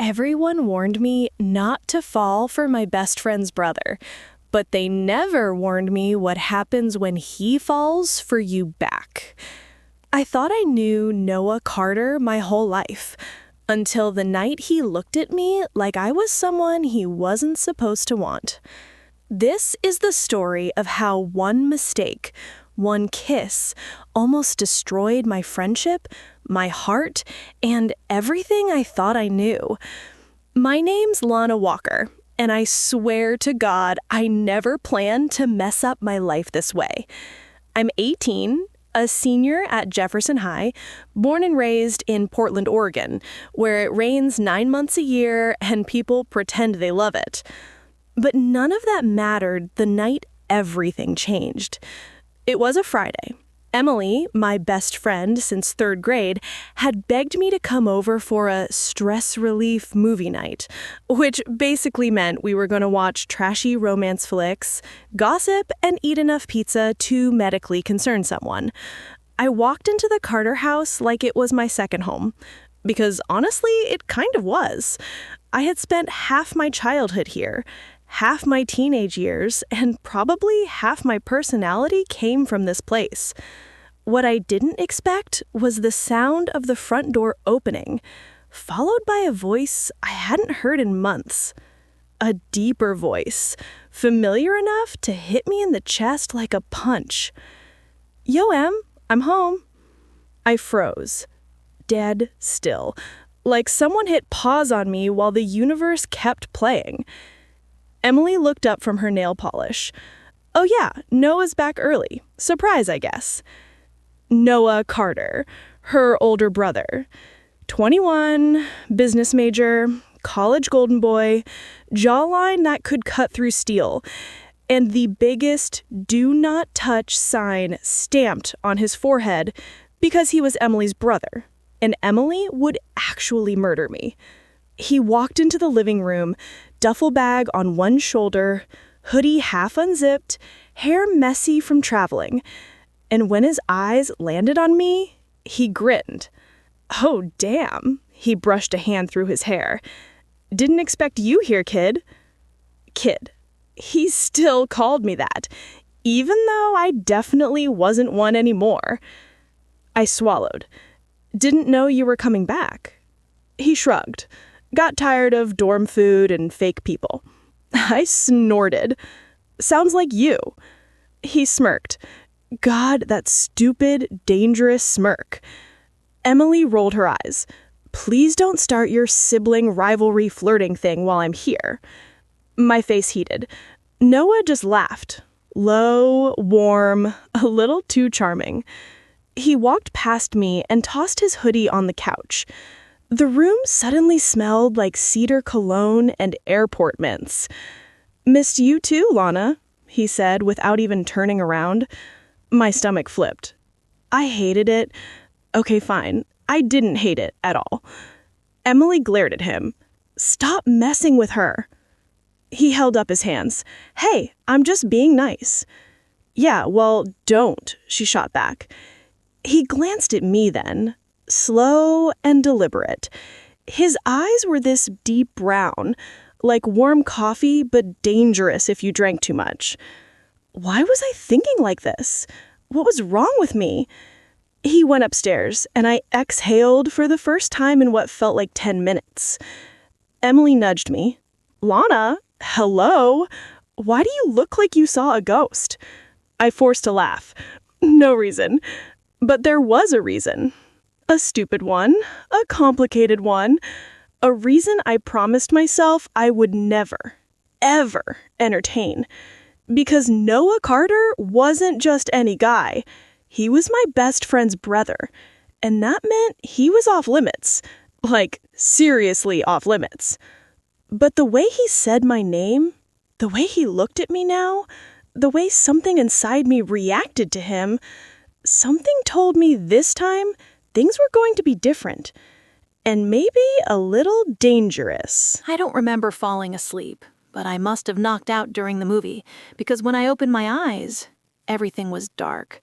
Everyone warned me not to fall for my best friend's brother, but they never warned me what happens when he falls for you back. I thought I knew Noah Carter my whole life, until the night he looked at me like I was someone he wasn't supposed to want. This is the story of how one mistake, one kiss, almost destroyed my friendship, my heart, and everything I thought I knew. My name's Lana Walker, and I swear to God I never planned to mess up my life this way. I'm 18, a senior at Jefferson High, born and raised in Portland, Oregon, where it rains 9 months a year and people pretend they love it. But none of that mattered the night everything changed. It was a Friday. Emily, my best friend since 3rd grade, had begged me to come over for a stress relief movie night, which basically meant we were going to watch trashy romance flicks, gossip, and eat enough pizza to medically concern someone. I walked into the Carter house like it was my second home, because honestly, it kind of was. I had spent half my childhood here, half my teenage years, and probably half my personality came from this place. What I didn't expect was the sound of the front door opening, followed by a voice I hadn't heard in months. A deeper voice, familiar enough to hit me in the chest like a punch. "Yo, Em, I'm home." I froze, dead still, like someone hit pause on me while the universe kept playing. Emily looked up from her nail polish. "Oh yeah, Noah's back early. Surprise, I guess." Noah Carter, her older brother. 21, business major, college golden boy, jawline that could cut through steel, and the biggest "do not touch" sign stamped on his forehead because he was Emily's brother, and Emily would actually murder me. He walked into the living room, duffel bag on one shoulder, hoodie half unzipped, hair messy from traveling. And when his eyes landed on me, he grinned. "Oh, damn." He brushed a hand through his hair. "Didn't expect you here, kid." Kid. He still called me that, even though I definitely wasn't one anymore. I swallowed. "Didn't know you were coming back." He shrugged. "Got tired of dorm food and fake people." I snorted. "Sounds like you." He smirked. God, that stupid, dangerous smirk. Emily rolled her eyes. "Please don't start your sibling rivalry flirting thing while I'm here." My face heated. Noah just laughed. Low, warm, a little too charming. He walked past me and tossed his hoodie on the couch. The room suddenly smelled like cedar cologne and airport mints. "Missed you too, Lana," he said without even turning around. My stomach flipped. I hated it. Okay, fine. I didn't hate it at all. Emily glared at him. "Stop messing with her." He held up his hands. "Hey, I'm just being nice." "Yeah, well, don't," she shot back. He glanced at me then, slow and deliberate. His eyes were this deep brown, like warm coffee, but dangerous if you drank too much. Why was I thinking like this? What was wrong with me? He went upstairs, and I exhaled for the first time in what felt like 10 minutes. Emily nudged me. "Lana, hello? Why do you look like you saw a ghost?" I forced a laugh. No reason. But there was a reason. A stupid one, a complicated one, a reason I promised myself I would never, ever entertain. Because Noah Carter wasn't just any guy. He was my best friend's brother, and that meant he was off limits. Like, seriously off limits. But the way he said my name, the way he looked at me now, the way something inside me reacted to him, something told me this time things were going to be different. And maybe a little dangerous. I don't remember falling asleep, but I must have knocked out during the movie, because when I opened my eyes, everything was dark.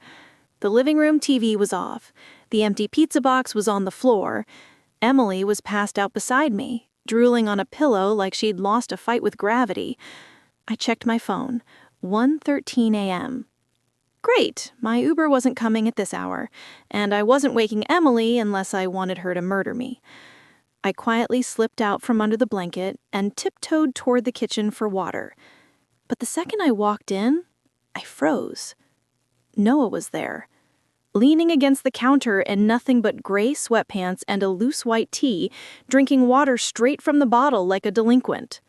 The living room TV was off. The empty pizza box was on the floor. Emily was passed out beside me, drooling on a pillow like she'd lost a fight with gravity. I checked my phone. 1:13 a.m. Great, my Uber wasn't coming at this hour, and I wasn't waking Emily unless I wanted her to murder me. I quietly slipped out from under the blanket and tiptoed toward the kitchen for water. But the second I walked in, I froze. Noah was there, leaning against the counter in nothing but gray sweatpants and a loose white tee, drinking water straight from the bottle like a delinquent.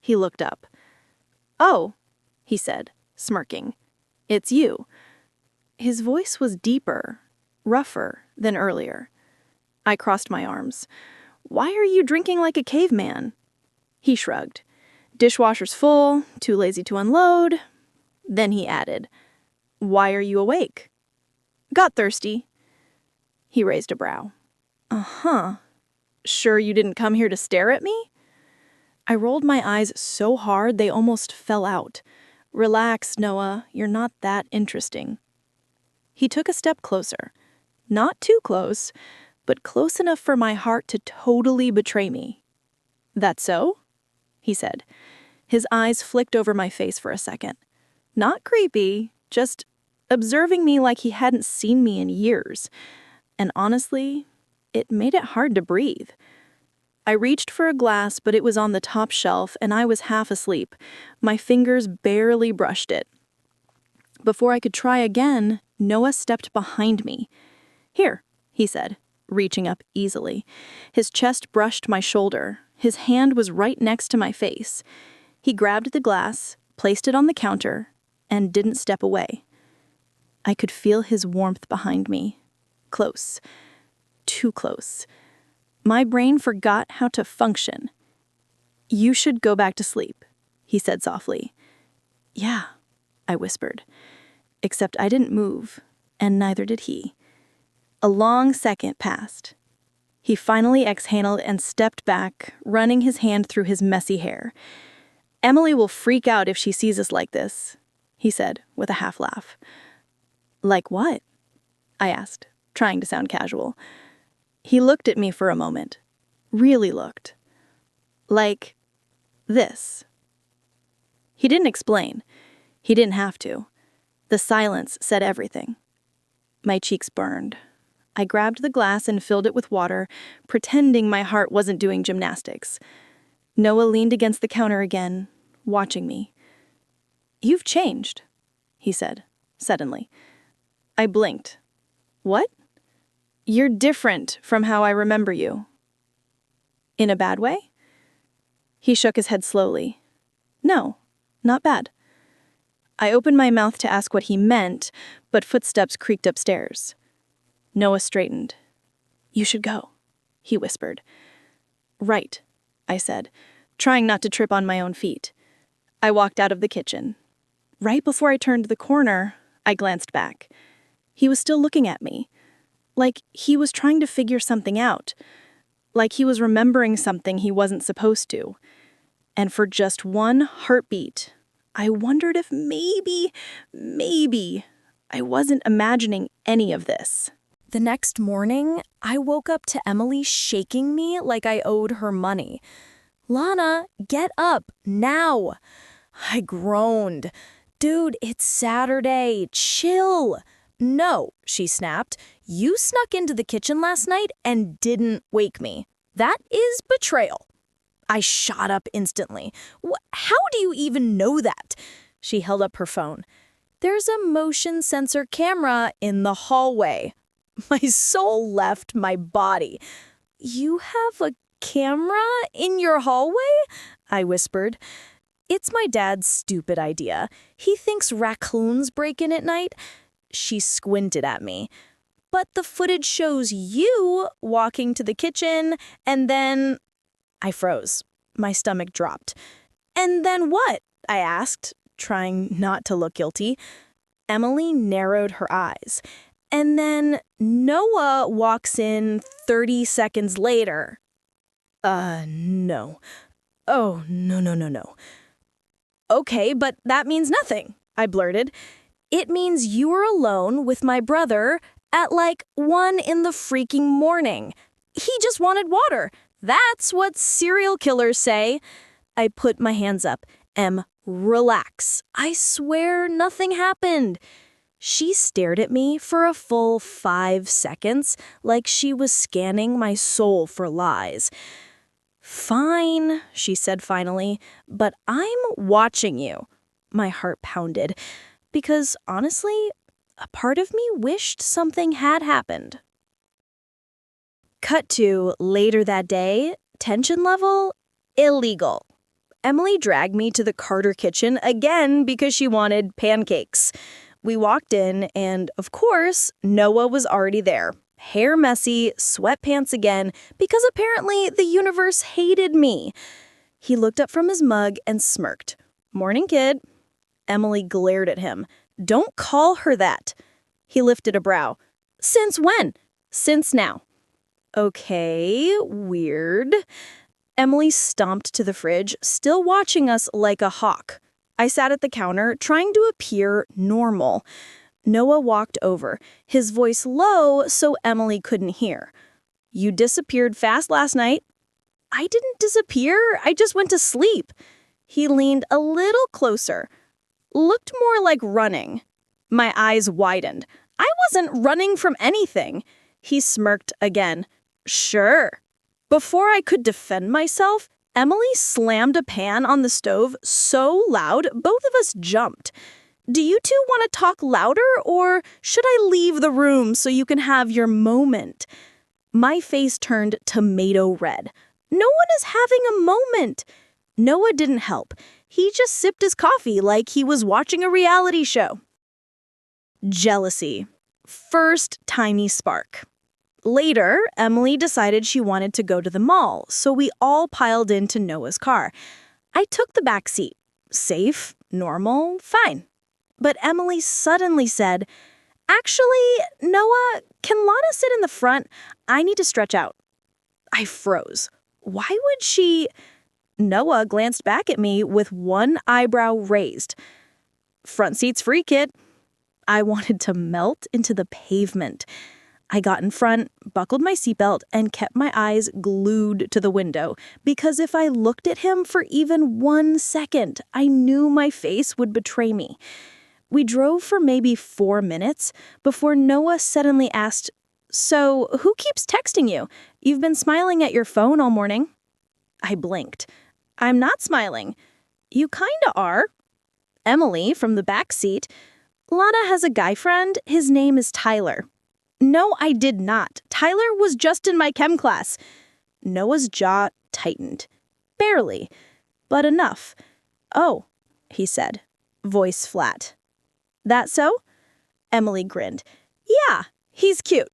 He looked up. "Oh," he said, smirking. "It's you." His voice was deeper, rougher than earlier. I crossed my arms. "Why are you drinking like a caveman?" He shrugged. "Dishwasher's full, too lazy to unload." Then he added, "Why are you awake?" "Got thirsty." He raised a brow. "Uh-huh. Sure you didn't come here to stare at me?" I rolled my eyes so hard they almost fell out. "Relax, Noah. You're not that interesting." He took a step closer. Not too close, but close enough for my heart to totally betray me. "That so?" he said. His eyes flicked over my face for a second. Not creepy, just observing me like he hadn't seen me in years. And honestly, it made it hard to breathe. I reached for a glass, but it was on the top shelf, and I was half asleep. My fingers barely brushed it. Before I could try again, Noah stepped behind me. "Here," he said, reaching up easily. His chest brushed my shoulder. His hand was right next to my face. He grabbed the glass, placed it on the counter, and didn't step away. I could feel his warmth behind me. Close. Too close. My brain forgot how to function. "You should go back to sleep," he said softly. "Yeah," I whispered. Except I didn't move, and neither did he. A long second passed. He finally exhaled and stepped back, running his hand through his messy hair. "Emily will freak out if she sees us like this," he said with a half laugh. "Like what?" I asked, trying to sound casual. He looked at me for a moment. Really looked. "Like this." He didn't explain. He didn't have to. The silence said everything. My cheeks burned. I grabbed the glass and filled it with water, pretending my heart wasn't doing gymnastics. Noah leaned against the counter again, watching me. "You've changed," he said, suddenly. I blinked. "What?" "You're different from how I remember you." "In a bad way?" He shook his head slowly. "No, not bad." I opened my mouth to ask what he meant, but footsteps creaked upstairs. Noah straightened. "You should go," he whispered. "Right," I said, trying not to trip on my own feet. I walked out of the kitchen. Right before I turned the corner, I glanced back. He was still looking at me. Like he was trying to figure something out. Like he was remembering something he wasn't supposed to. And for just one heartbeat, I wondered if maybe I wasn't imagining any of this. The next morning, I woke up to Emily shaking me like I owed her money. "Lana, get up, now!" I groaned. "Dude, it's Saturday. Chill." "No," she snapped. "You snuck into the kitchen last night and didn't wake me. That is betrayal." I shot up instantly. "How do you even know that?" She held up her phone. "There's a motion sensor camera in the hallway." My soul left my body. "You have a camera in your hallway?" I whispered. "It's my dad's stupid idea. He thinks raccoons break in at night." She squinted at me. "But the footage shows you walking to the kitchen, and then—" I froze. My stomach dropped. "And then what?" I asked, trying not to look guilty. Emily narrowed her eyes. "And then Noah walks in 30 seconds later." No. Oh, no. "Okay, but that means nothing," I blurted. "It means you were alone with my brother at like 1 in the freaking morning. He just wanted water. That's what serial killers say. I put my hands up. Em, relax. I swear nothing happened. She stared at me for a full 5 seconds, like she was scanning my soul for lies. Fine, she said finally, but I'm watching you. My heart pounded, because honestly, a part of me wished something had happened. Cut to later that day, tension level, illegal. Emily dragged me to the Carter kitchen again because she wanted pancakes. We walked in and, of course, Noah was already there. Hair messy, sweatpants again, because apparently the universe hated me. He looked up from his mug and smirked. "Morning, kid." Emily glared at him. "Don't call her that." He lifted a brow. "Since when?" "Since now." "Okay, weird." Emily stomped to the fridge, still watching us like a hawk. I sat at the counter, trying to appear normal. Noah walked over, his voice low so Emily couldn't hear. "You disappeared fast last night." "I didn't disappear, I just went to sleep." He leaned a little closer. "Looked more like running." My eyes widened. "I wasn't running from anything." He smirked again. "Sure." Before I could defend myself, Emily slammed a pan on the stove so loud both of us jumped. "Do you two want to talk louder, or should I leave the room so you can have your moment?" My face turned tomato red. No one is having a moment. Noah didn't help. He just sipped his coffee like he was watching a reality show. Jealousy. First tiny spark. Later, Emily decided she wanted to go to the mall, so we all piled into Noah's car. I took the back seat. Safe, normal, fine. But Emily suddenly said, "Actually, Noah, can Lana sit in the front? I need to stretch out." I froze. Why would she? Noah glanced back at me with one eyebrow raised. "Front seat's free, kid." I wanted to melt into the pavement. I got in front, buckled my seatbelt, and kept my eyes glued to the window, because if I looked at him for even 1 second, I knew my face would betray me. We drove for maybe 4 minutes before Noah suddenly asked, "So, who keeps texting you? You've been smiling at your phone all morning." I blinked. "I'm not smiling." "You kinda are." Emily, from the back seat, "Lana has a guy friend. His name is Tyler." "No, I did not. Tyler was just in my chem class." Noah's jaw tightened. Barely, but enough. "Oh," he said, voice flat. "That so?" Emily grinned. "Yeah, he's cute."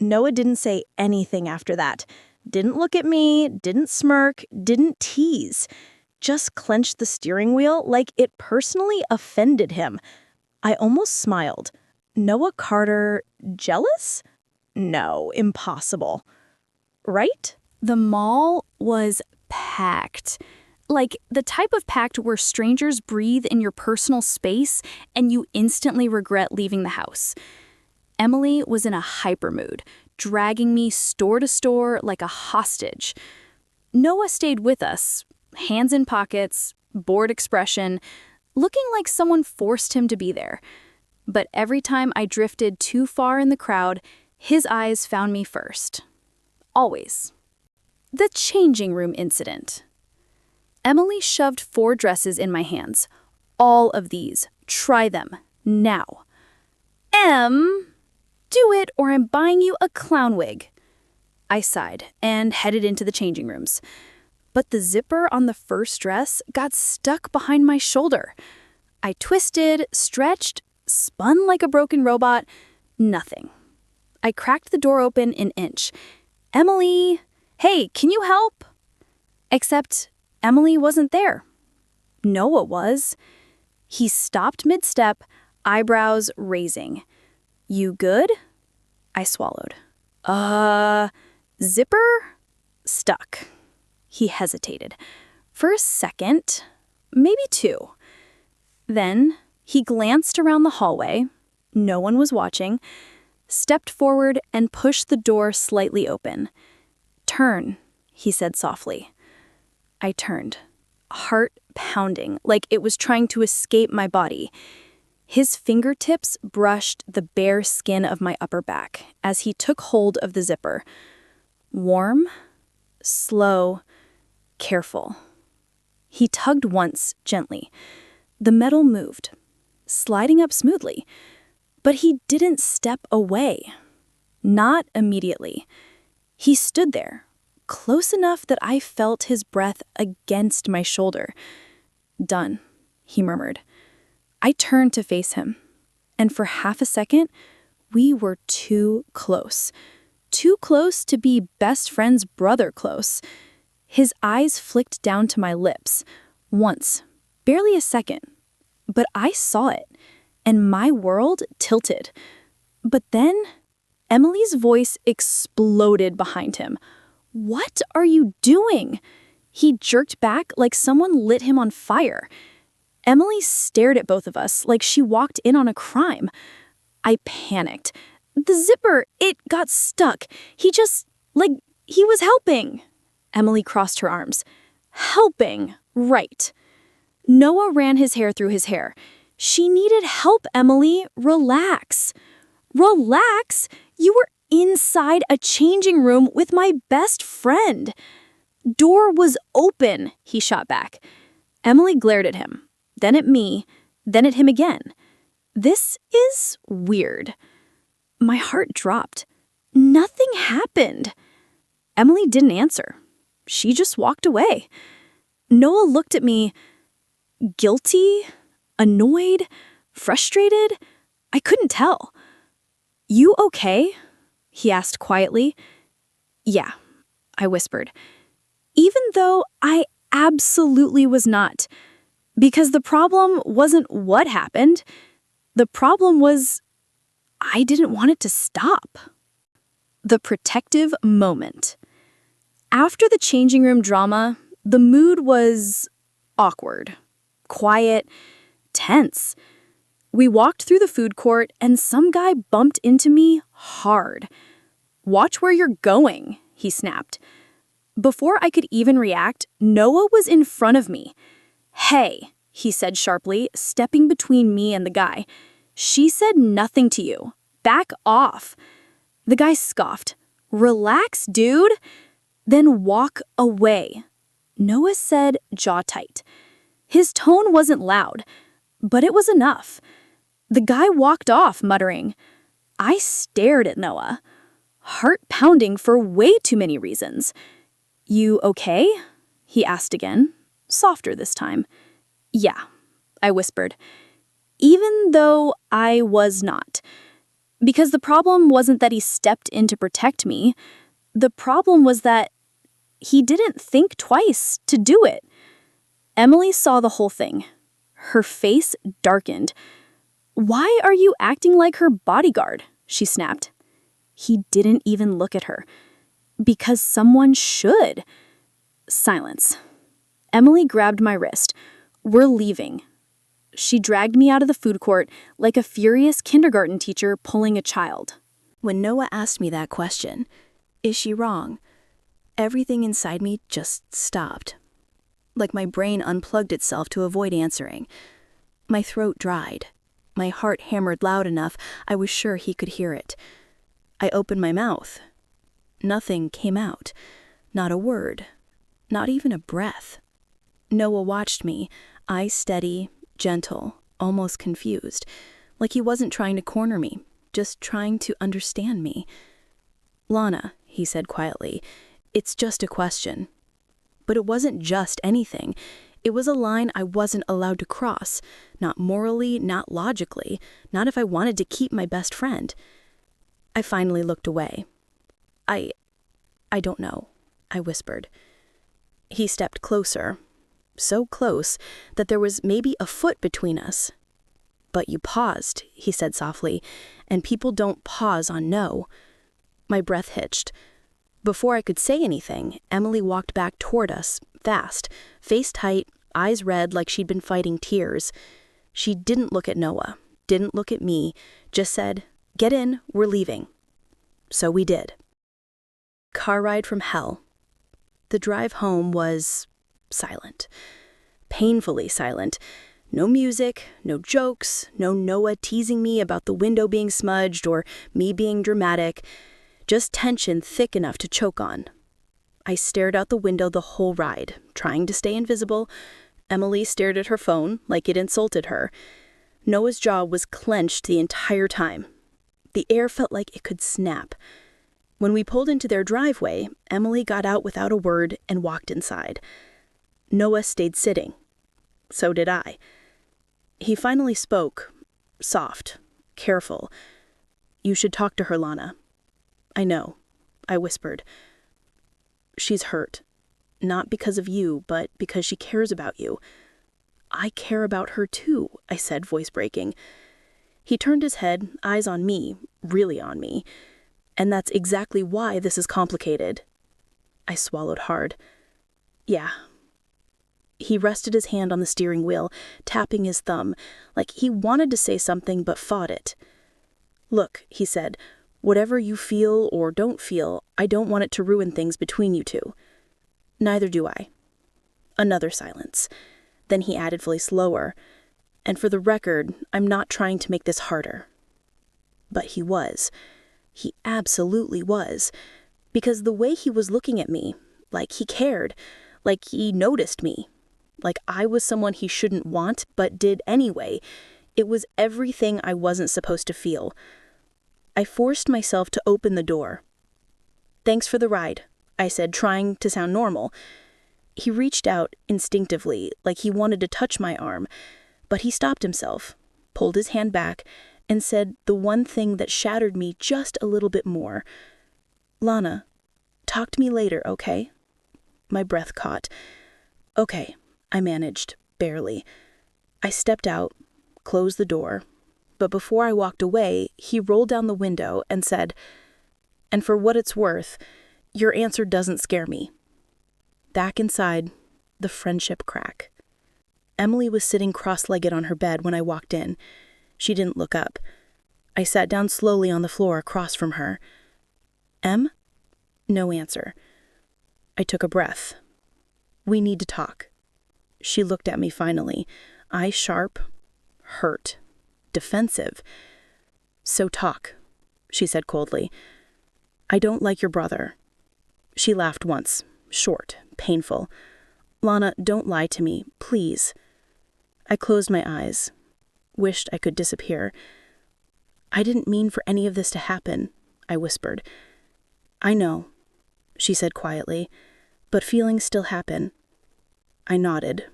Noah didn't say anything after that. Didn't look at me, didn't smirk, didn't tease. Just clenched the steering wheel like it personally offended him. I almost smiled. Noah Carter, jealous? No, impossible. Right? The mall was packed. Like the type of packed where strangers breathe in your personal space and you instantly regret leaving the house. Emily was in a hyper mood, dragging me store to store like a hostage. Noah stayed with us, hands in pockets, bored expression, looking like someone forced him to be there. But every time I drifted too far in the crowd, his eyes found me first. Always. The changing room incident. Emily shoved 4 dresses in my hands. "All of these. Try them. Now." "Do it or I'm buying you a clown wig." I sighed and headed into the changing rooms. But the zipper on the first dress got stuck behind my shoulder. I twisted, stretched, spun like a broken robot. Nothing. I cracked the door open an inch. "Emily, hey, can you help?" Except Emily wasn't there. Noah was. He stopped mid-step, eyebrows raising. "You good?" I swallowed. Zipper? Stuck. He hesitated. For a second, maybe 2. Then he glanced around the hallway. No one was watching. Stepped forward and pushed the door slightly open. "Turn," he said softly. I turned, heart pounding, like it was trying to escape my body. His fingertips brushed the bare skin of my upper back as he took hold of the zipper. Warm, slow, careful. He tugged once, gently. The metal moved, sliding up smoothly. But he didn't step away. Not immediately. He stood there, close enough that I felt his breath against my shoulder. Done, he murmured. I turned to face him, and for half a second, we were too close. Too close to be best friend's brother close. His eyes flicked down to my lips, once, barely a second. But I saw it, and my world tilted. But then, Emily's voice exploded behind him. "What are you doing?" He jerked back like someone lit him on fire. Emily stared at both of us like she walked in on a crime. I panicked. "The zipper, it got stuck. He was helping." Emily crossed her arms. "Helping, right." Noah ran his hair through his hair. "She needed help, Emily. Relax." "Relax? You were inside a changing room with my best friend." "Door was open," he shot back. Emily glared at him, then at me, then at him again. This is weird. My heart dropped. Nothing happened. Emily didn't answer. She just walked away. Noah looked at me, guilty, annoyed, frustrated. I couldn't tell. "You okay?" he asked quietly. "Yeah," I whispered, even though I absolutely was not. Because the problem wasn't what happened. The problem was I didn't want it to stop. The protective moment. After the changing room drama, the mood was awkward, quiet, tense. We walked through the food court and some guy bumped into me hard. "Watch where you're going," he snapped. Before I could even react, Noah was in front of me. "Hey," he said sharply, stepping between me and the guy. "She said nothing to you. Back off." The guy scoffed. "Relax, dude." "Then walk away," Noah said, jaw tight. His tone wasn't loud, but it was enough. The guy walked off, muttering. I stared at Noah, heart pounding for way too many reasons. "You okay?" he asked again, softer this time. "Yeah," I whispered, even though I was not. Because the problem wasn't that he stepped in to protect me. The problem was that he didn't think twice to do it. Emily saw the whole thing. Her face darkened. "Why are you acting like her bodyguard?" she snapped. He didn't even look at her. "Because someone should." Silence. Emily grabbed my wrist. "We're leaving." She dragged me out of the food court like a furious kindergarten teacher pulling a child. When Noah asked me that question, "Is she wrong?" everything inside me just stopped. Like my brain unplugged itself to avoid answering. My throat dried. My heart hammered loud enough I was sure he could hear it. I opened my mouth. Nothing came out. Not a word. Not even a breath. Noah watched me, eyes steady, gentle, almost confused, like he wasn't trying to corner me, just trying to understand me. "Lana," he said quietly, "it's just a question." But it wasn't just anything. It was a line I wasn't allowed to cross, not morally, not logically, not if I wanted to keep my best friend. I finally looked away. I don't know," I whispered. He stepped closer, so close that there was maybe a foot between us. "But you paused," he said softly, "and people don't pause on no." My breath hitched. Before I could say anything, Emily walked back toward us, fast, face tight, eyes red like she'd been fighting tears. She didn't look at Noah, didn't look at me, just said, "Get in, we're leaving." So we did. Car ride from hell. The drive home was silent. Painfully silent. No music, no jokes, no Noah teasing me about the window being smudged or me being dramatic. Just tension thick enough to choke on. I stared out the window the whole ride, trying to stay invisible. Emily stared at her phone like it insulted her. Noah's jaw was clenched the entire time. The air felt like it could snap. When we pulled into their driveway, Emily got out without a word and walked inside. Noah stayed sitting. So did I. He finally spoke, soft, careful. "You should talk to her, Lana." "I know," I whispered. "She's hurt. Not because of you, but because she cares about you." "I care about her too," I said, voice breaking. He turned his head, eyes on me, really on me. "And that's exactly why this is complicated." I swallowed hard. "Yeah." He rested his hand on the steering wheel, tapping his thumb, like he wanted to say something but fought it. "Look," he said, "whatever you feel or don't feel, I don't want it to ruin things between you two." "Neither do I." Another silence. Then he added fully slower, "And for the record, I'm not trying to make this harder." But he was. He absolutely was. Because the way he was looking at me, like he cared, like he noticed me, like I was someone he shouldn't want but did anyway, it was everything I wasn't supposed to feel. I forced myself to open the door. "Thanks for the ride," I said, trying to sound normal. He reached out instinctively, like he wanted to touch my arm, but he stopped himself, pulled his hand back, and said the one thing that shattered me just a little bit more. "Lana, talk to me later, okay?" My breath caught. "Okay," I managed, barely. I stepped out, closed the door, but before I walked away, he rolled down the window and said, "And for what it's worth, your answer doesn't scare me." Back inside, the friendship crack. Emily was sitting cross-legged on her bed when I walked in. She didn't look up. I sat down slowly on the floor across from her. "Em?" No answer. I took a breath. "We need to talk." She looked at me finally, eyes sharp, hurt, defensive. "So talk," she said coldly. "I don't like your brother." She laughed once, short, painful. "Lana, don't lie to me, please." I closed my eyes, wished I could disappear. "I didn't mean for any of this to happen," I whispered. "I know," she said quietly, "but feelings still happen." I nodded,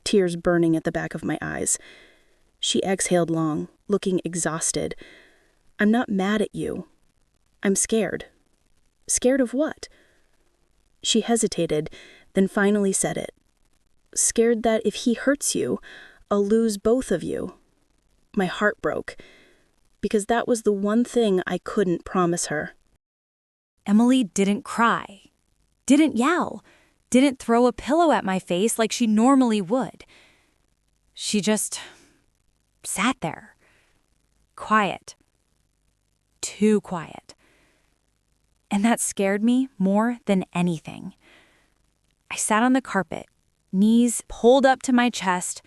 tears burning at the back of my eyes. She exhaled long, looking exhausted. "I'm not mad at you. I'm scared." "Scared of what?" She hesitated, then finally said it. "Scared that if he hurts you, I'll lose both of you." My heart broke, because that was the one thing I couldn't promise her. Emily didn't cry, didn't yell, didn't throw a pillow at my face like she normally would. She just sat there, quiet, too quiet. And that scared me more than anything. I sat on the carpet, knees pulled up to my chest,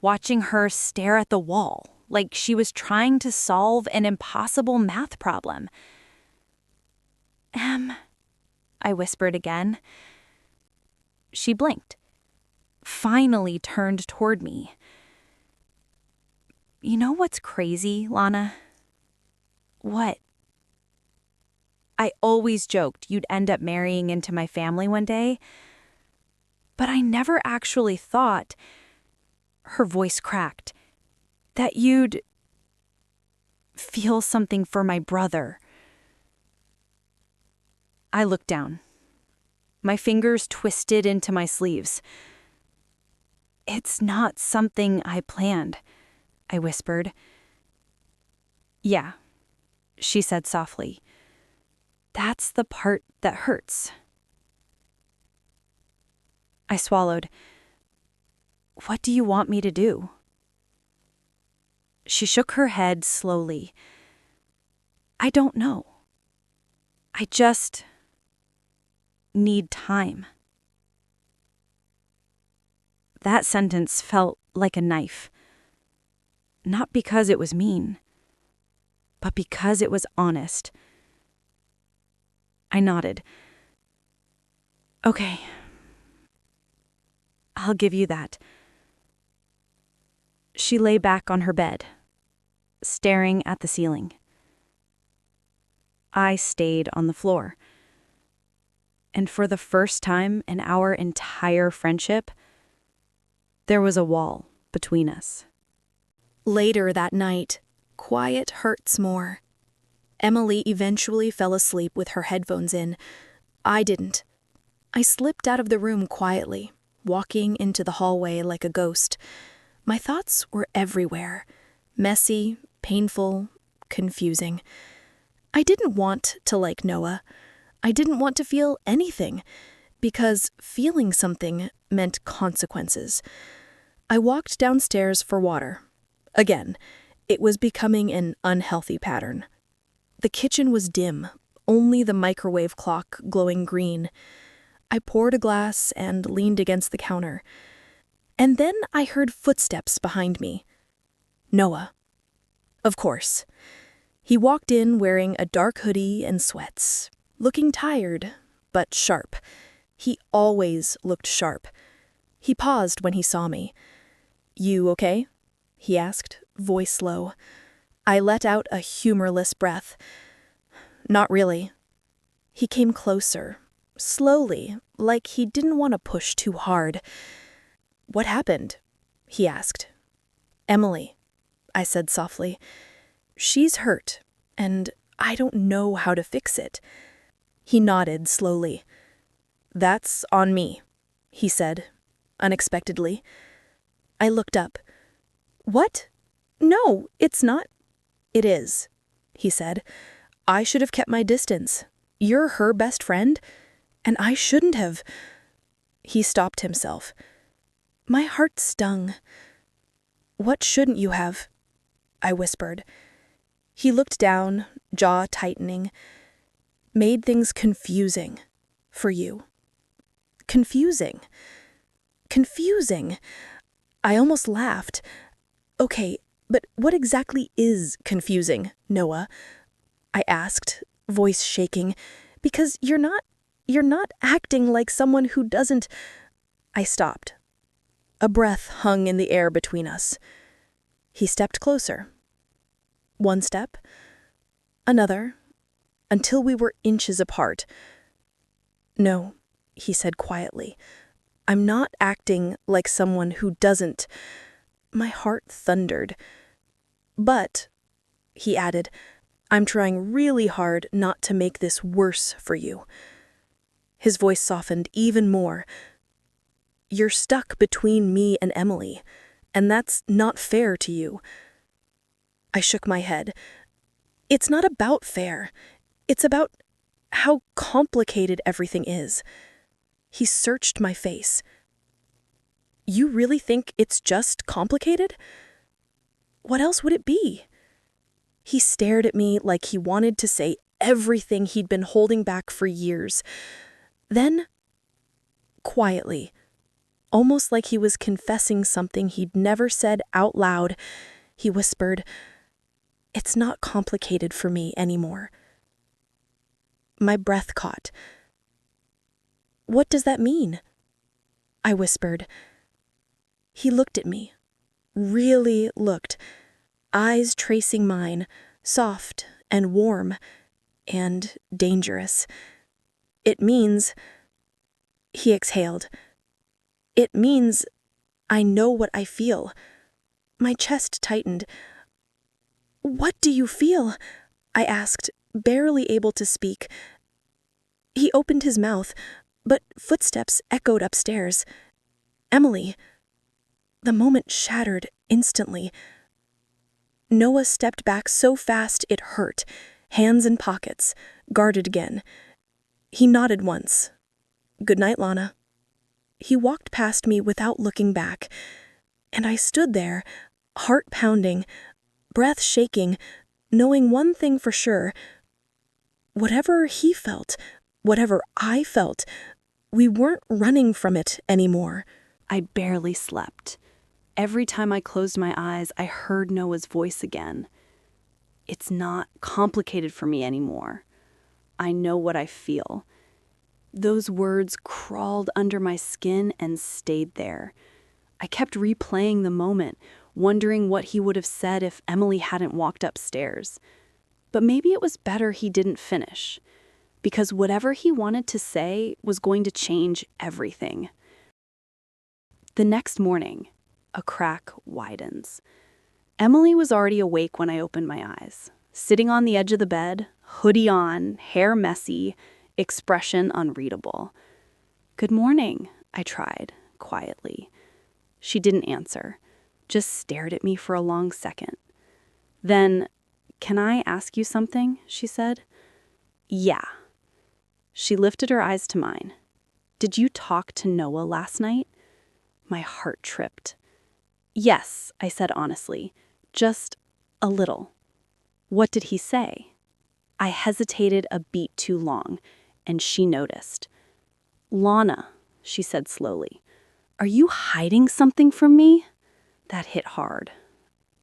watching her stare at the wall like she was trying to solve an impossible math problem. "Em," I whispered again. She blinked, finally turned toward me. "You know what's crazy, Lana?" "What?" "I always joked you'd end up marrying into my family one day, but I never actually thought," her voice cracked, "that you'd feel something for my brother." I looked down. My fingers twisted into my sleeves. "It's not something I planned," I whispered. "Yeah," she said softly. "That's the part that hurts." I swallowed. "What do you want me to do?" She shook her head slowly. "I don't know. I just need time." That sentence felt like a knife. Not because it was mean, but because it was honest. I nodded. Okay. I'll give you that. She lay back on her bed, staring at the ceiling. I stayed on the floor. And for the first time in our entire friendship, there was a wall between us. Later that night, quiet hurts more. Emily eventually fell asleep with her headphones in. I didn't. I slipped out of the room quietly, walking into the hallway like a ghost. My thoughts were everywhere. Messy, painful, confusing. I didn't want to like Noah. I didn't want to feel anything, because feeling something meant consequences. I walked downstairs for water. Again, it was becoming an unhealthy pattern. The kitchen was dim, only the microwave clock glowing green. I poured a glass and leaned against the counter. And then I heard footsteps behind me. Noah. Of course. He walked in wearing a dark hoodie and sweats, looking tired, but sharp. He always looked sharp. He paused when he saw me. "You okay?" he asked, voice low. I let out a humorless breath. "Not really." He came closer, slowly, like he didn't want to push too hard. "What happened?" he asked. "Emily," I said softly. "She's hurt, and I don't know how to fix it." He nodded slowly. "That's on me," he said, unexpectedly. I looked up. "What? No, it's not." "It is," he said. "I should have kept my distance. You're her best friend, and I shouldn't have." He stopped himself. My heart stung. "What shouldn't you have?" I whispered. He looked down, jaw tightening. "Made things confusing for you." Confusing. Confusing. I almost laughed. "Okay, but what exactly is confusing, Noah?" I asked, voice shaking. "Because you're not acting like someone who doesn't—" I stopped. A breath hung in the air between us. He stepped closer. One step. Another. Until we were inches apart. "No," he said quietly. "I'm not acting like someone who doesn't." My heart thundered. "But," he added, "I'm trying really hard not to make this worse for you." His voice softened even more. "You're stuck between me and Emily, and that's not fair to you." I shook my head. "It's not about fair. It's about how complicated everything is." He searched my face. "You really think it's just complicated? What else would it be?" He stared at me like he wanted to say everything he'd been holding back for years. Then, quietly, almost like he was confessing something he'd never said out loud, he whispered, "It's not complicated for me anymore." My breath caught. "What does that mean?" I whispered. He looked at me, really looked, eyes tracing mine, soft and warm and dangerous. "It means," he exhaled, "it means I know what I feel." My chest tightened. "What do you feel?" I asked, barely able to speak. He opened his mouth, but footsteps echoed upstairs. "Emily." The moment shattered instantly. Noah stepped back so fast it hurt, hands in pockets, guarded again. He nodded once. "Good night, Lana." He walked past me without looking back, and I stood there, heart pounding, breath shaking, knowing one thing for sure. Whatever he felt, whatever I felt, we weren't running from it anymore. I barely slept. Every time I closed my eyes, I heard Noah's voice again. It's not complicated for me anymore. I know what I feel. Those words crawled under my skin and stayed there. I kept replaying the moment, wondering what he would have said if Emily hadn't walked upstairs. But maybe it was better he didn't finish, because whatever he wanted to say was going to change everything. The next morning, a crack widens. Emily was already awake when I opened my eyes, sitting on the edge of the bed, hoodie on, hair messy, expression unreadable. "Good morning," I tried, quietly. She didn't answer, just stared at me for a long second. Then, "Can I ask you something?" she said. "Yeah." She lifted her eyes to mine. "Did you talk to Noah last night?" My heart tripped. "Yes," I said honestly, "just a little." "What did he say?" I hesitated a beat too long, and she noticed. "Lana," she said slowly, "are you hiding something from me?" That hit hard.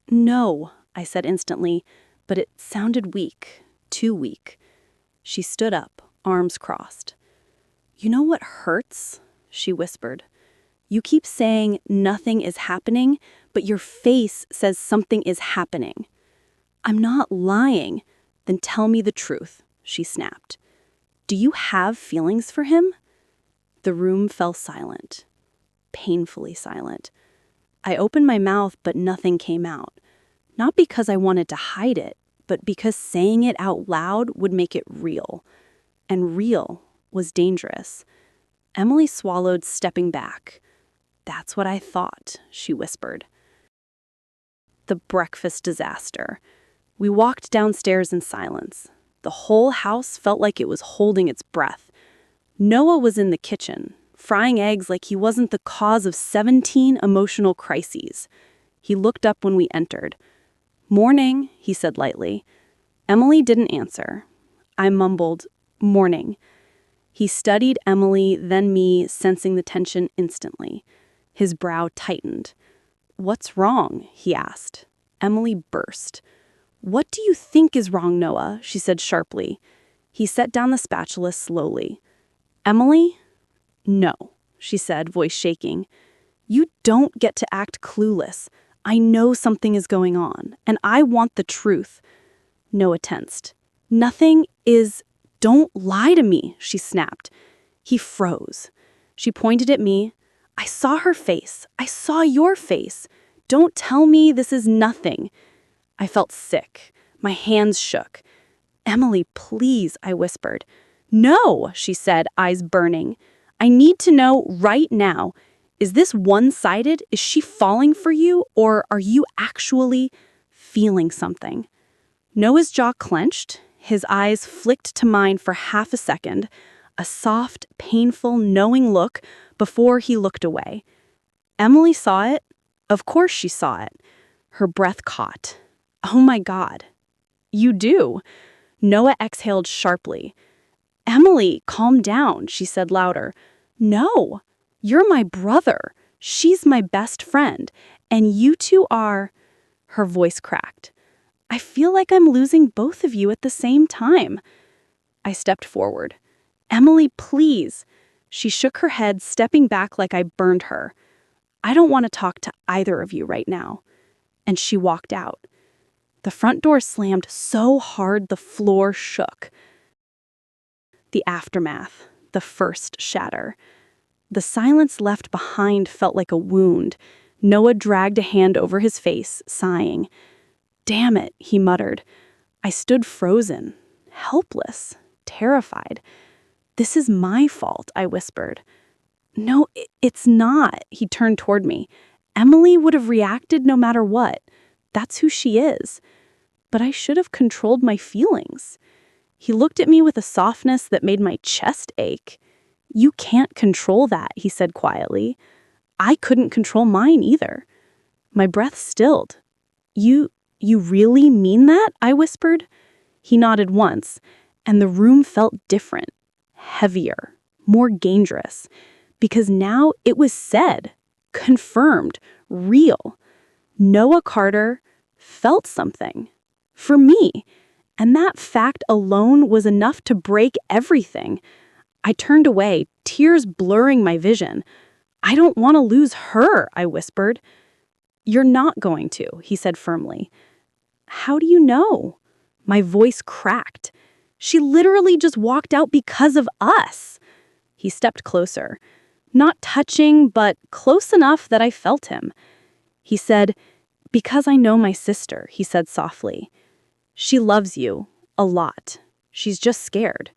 "No," I said instantly, but it sounded weak, too weak. She stood up, arms crossed. "You know what hurts?" she whispered. "You keep saying nothing is happening, but your face says something is happening." "I'm not lying." "Then tell me the truth," she snapped. "Do you have feelings for him?" The room fell silent, painfully silent. I opened my mouth, but nothing came out. Not because I wanted to hide it, but because saying it out loud would make it real. And real was dangerous. Emily swallowed, stepping back. "That's what I thought," she whispered. The breakfast disaster. We walked downstairs in silence. The whole house felt like it was holding its breath. Noah was in the kitchen, frying eggs like he wasn't the cause of 17 emotional crises. He looked up when we entered. "Morning," he said lightly. Emily didn't answer. I mumbled, "Morning." He studied Emily, then me, sensing the tension instantly. His brow tightened. "What's wrong?" he asked. Emily burst. "What do you think is wrong, Noah?" she said sharply. He set down the spatula slowly. "Emily?" "No," she said, voice shaking. "You don't get to act clueless. I know something is going on, and I want the truth." Noah tensed. "Nothing is... Don't lie to me," she snapped. He froze. She pointed at me. "I saw her face. I saw your face. Don't tell me this is nothing." I felt sick. My hands shook. "Emily, please," I whispered. "No," she said, eyes burning. "I need to know right now. Is this one-sided? Is she falling for you? Or are you actually feeling something?" Noah's jaw clenched. His eyes flicked to mine for half a second, a soft, painful, knowing look before he looked away. Emily saw it. Of course she saw it. Her breath caught. "Oh my God." "You do." Noah exhaled sharply. "Emily, calm down," she said louder. "No, you're my brother. She's my best friend. And you two are..." Her voice cracked. "I feel like I'm losing both of you at the same time." I stepped forward. "Emily, please." She shook her head, stepping back like I burned her. "I don't want to talk to either of you right now." And she walked out. The front door slammed so hard the floor shook. The aftermath, the first shatter. The silence left behind felt like a wound. Noah dragged a hand over his face, sighing. "Damn it," he muttered. I stood frozen, helpless, terrified. "This is my fault," I whispered. "No, it's not." He turned toward me. "Emily would have reacted no matter what. That's who she is. But I should have controlled my feelings." He looked at me with a softness that made my chest ache. "You can't control that," he said quietly. "I couldn't control mine either." My breath stilled. You really mean that?" I whispered. He nodded once, and the room felt different, heavier, more dangerous, because now it was said. confirmed, real. Noah Carter felt something. For me. And that fact alone was enough to break everything. I turned away, tears blurring my vision. I don't want to lose her, I whispered. You're not going to, he said firmly. How do you know? My voice cracked. She literally just walked out because of us. He stepped closer. Not touching, but close enough that I felt him. He said, because I know my sister, he said softly. She loves you, a lot. She's just scared.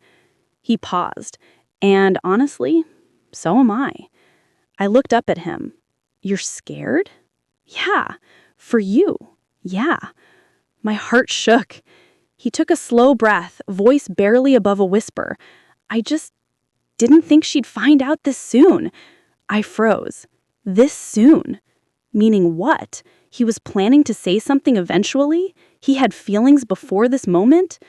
He paused, and honestly, so am I. I looked up at him. You're scared? Yeah. For you? Yeah. My heart shook. He took a slow breath, voice barely above a whisper. I just didn't think she'd find out this soon. I froze. This soon? Meaning what? He was planning to say something eventually? He had feelings before this moment?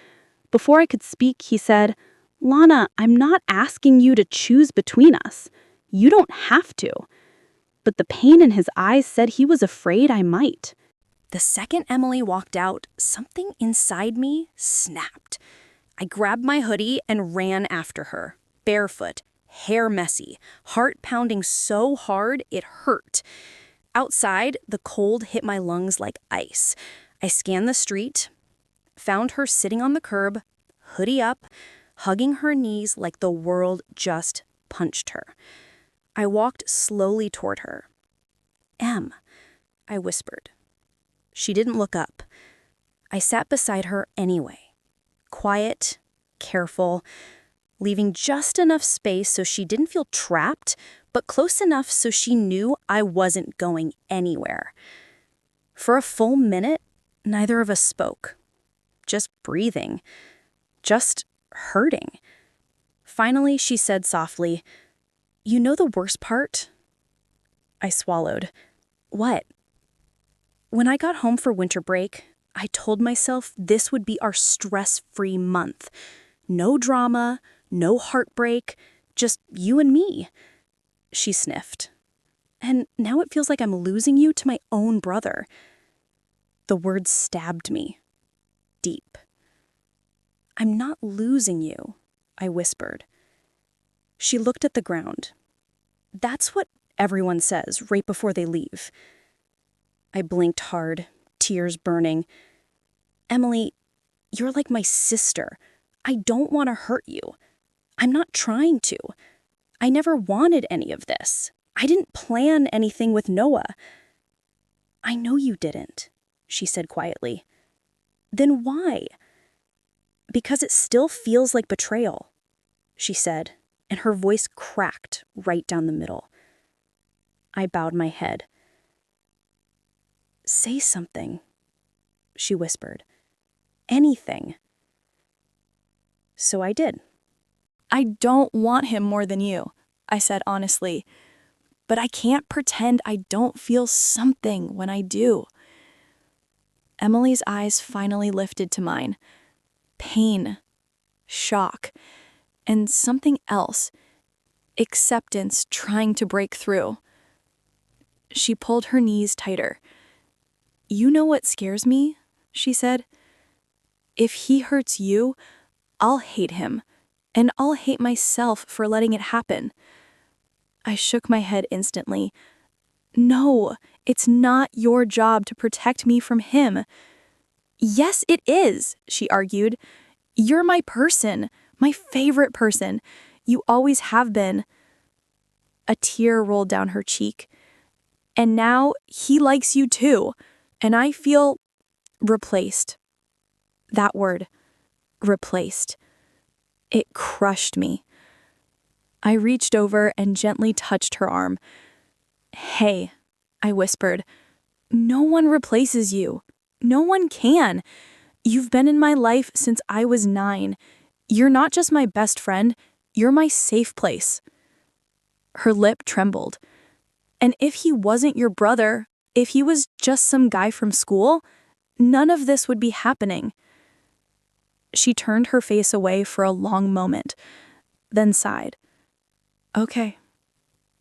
Before I could speak, he said, Lana, I'm not asking you to choose between us. You don't have to. But the pain in his eyes said he was afraid I might. The second Emily walked out, something inside me snapped. I grabbed my hoodie and ran after her, barefoot, hair messy, heart pounding so hard it hurt. Outside, the cold hit my lungs like ice. I scanned the street, found her sitting on the curb, hoodie up, hugging her knees like the world just punched her. I walked slowly toward her. Em, I whispered. She didn't look up. I sat beside her anyway. Quiet, careful, leaving just enough space so she didn't feel trapped, but close enough so she knew I wasn't going anywhere. For a full minute, neither of us spoke. Just breathing. Just hurting. Finally, she said softly, You know the worst part? I swallowed. What? When I got home for winter break, I told myself this would be our stress-free month. No drama, no heartbreak, just you and me. She sniffed. And now it feels like I'm losing you to my own brother. The words stabbed me. Deep. I'm not losing you, I whispered. She looked at the ground. That's what everyone says right before they leave. I blinked hard, tears burning. Emily, you're like my sister. I don't want to hurt you. I'm not trying to. I never wanted any of this. I didn't plan anything with Noah. I know you didn't, she said quietly. Then why? Because it still feels like betrayal, she said, and her voice cracked right down the middle. I bowed my head. Say something, she whispered. Anything. So I did. I don't want him more than you, I said honestly. But I can't pretend I don't feel something when I do. Emily's eyes finally lifted to mine. Pain, shock, and something else. Acceptance trying to break through. She pulled her knees tighter. You know what scares me? She said. If he hurts you, I'll hate him, and I'll hate myself for letting it happen. I shook my head instantly. No, it's not your job to protect me from him. Yes, it is, she argued. You're my person, my favorite person. You always have been. A tear rolled down her cheek. And now he likes you too, and I feel replaced. That word, replaced. It crushed me. I reached over and gently touched her arm. Hey, I whispered, no one replaces you. No one can. You've been in my life since I was 9. You're not just my best friend, you're my safe place. Her lip trembled. And if he wasn't your brother, if he was just some guy from school, none of this would be happening. She turned her face away for a long moment, then sighed. Okay,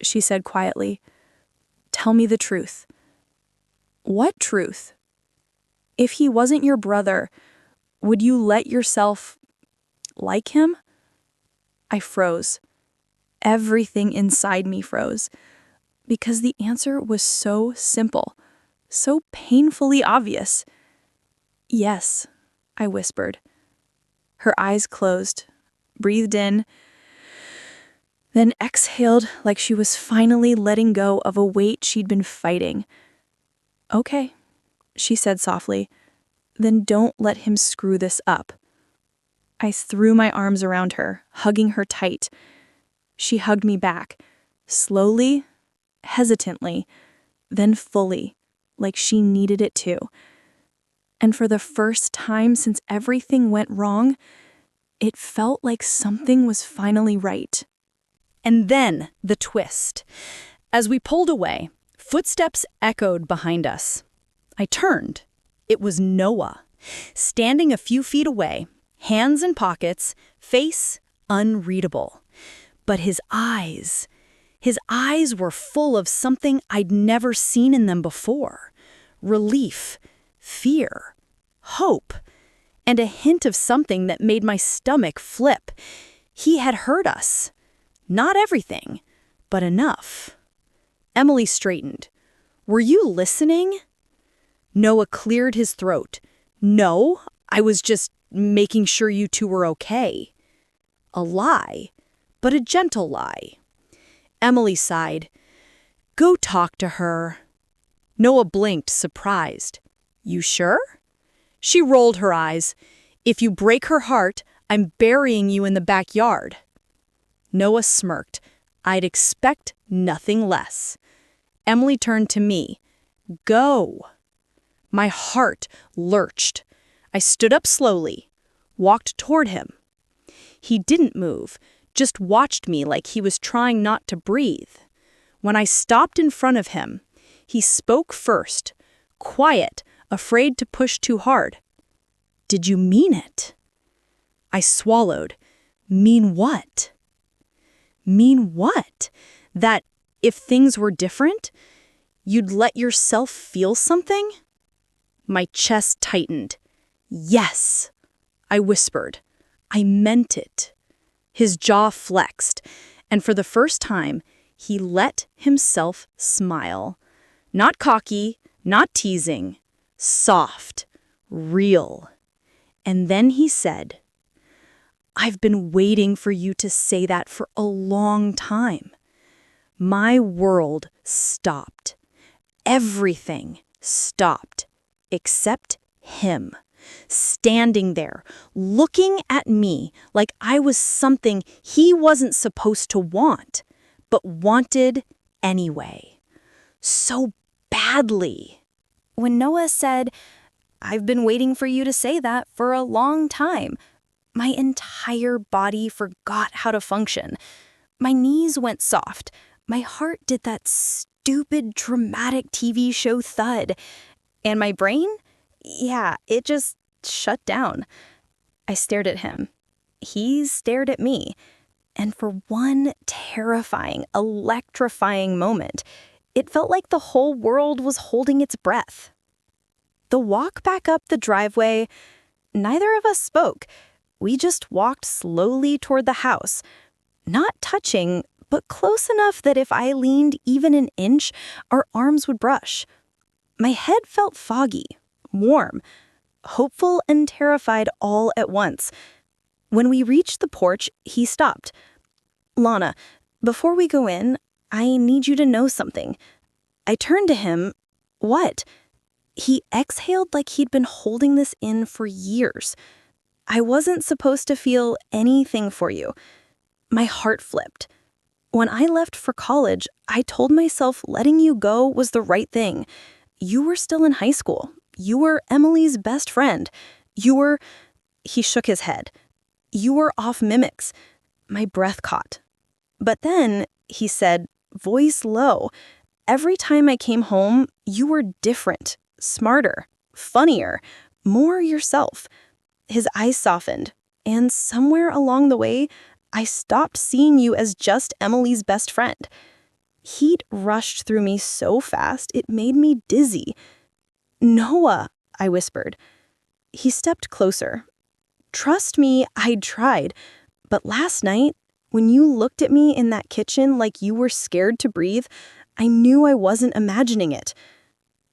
she said quietly. Tell me the truth." "What truth? If he wasn't your brother, would you let yourself like him?" I froze. Everything inside me froze. Because the answer was so simple, so painfully obvious. "Yes," I whispered. Her eyes closed, breathed in, then exhaled like she was finally letting go of a weight she'd been fighting. "Okay," she said softly, "then don't let him screw this up." I threw my arms around her, hugging her tight. She hugged me back, slowly, hesitantly, then fully, like she needed it too. And for the first time since everything went wrong, it felt like something was finally right. And then the twist. As we pulled away, footsteps echoed behind us. I turned. It was Noah, standing a few feet away, hands in pockets, face unreadable. But his eyes were full of something I'd never seen in them before. Relief, fear, hope, and a hint of something that made my stomach flip. He had heard us. Not everything, but enough. Emily straightened. "Were you listening?" Noah cleared his throat. "No, I was just making sure you two were okay." A lie, but a gentle lie. Emily sighed. "Go talk to her." Noah blinked, surprised. "You sure?" She rolled her eyes. "If you break her heart, I'm burying you in the backyard." Noah smirked. I'd expect nothing less. Emily turned to me. "Go." My heart lurched. I stood up slowly, walked toward him. He didn't move, just watched me like he was trying not to breathe. When I stopped in front of him, he spoke first, quiet, afraid to push too hard. "Did you mean it?" I swallowed. "Mean what?" "Mean what? That if things were different, you'd let yourself feel something?" My chest tightened. "Yes," I whispered. I meant it. His jaw flexed, and for the first time, he let himself smile. Not cocky, not teasing. Soft. Real. And then he said, "I've been waiting for you to say that for a long time." My world stopped. Everything stopped, except him, standing there, looking at me like I was something he wasn't supposed to want, but wanted anyway. So badly. When Noah said, "I've been waiting for you to say that for a long time," my entire body forgot how to function. My knees went soft. My heart did that stupid, dramatic TV show thud. And my brain? Yeah, it just shut down. I stared at him. He stared at me. And for one terrifying, electrifying moment, it felt like the whole world was holding its breath. The walk back up the driveway, neither of us spoke. We just walked slowly toward the house, not touching, but close enough that if I leaned even an inch, our arms would brush. My head felt foggy, warm, hopeful and terrified all at once. When we reached the porch, he stopped. "Lana, before we go in, I need you to know something." I turned to him. "What?" He exhaled like he'd been holding this in for years. "I wasn't supposed to feel anything for you." My heart flipped. When I left for college, I told myself letting you go was the right thing. You were still in high school. You were Emily's best friend. He shook his head. "You were off mimics." My breath caught. "But then," he said, voice low, "every time I came home, you were different, smarter, funnier, more yourself." His eyes softened, and somewhere along the way, I stopped seeing you as just Emily's best friend. Heat rushed through me so fast it made me dizzy. "Noah," I whispered. He stepped closer. "Trust me, I'd tried. But last night, when you looked at me in that kitchen like you were scared to breathe, I knew I wasn't imagining it."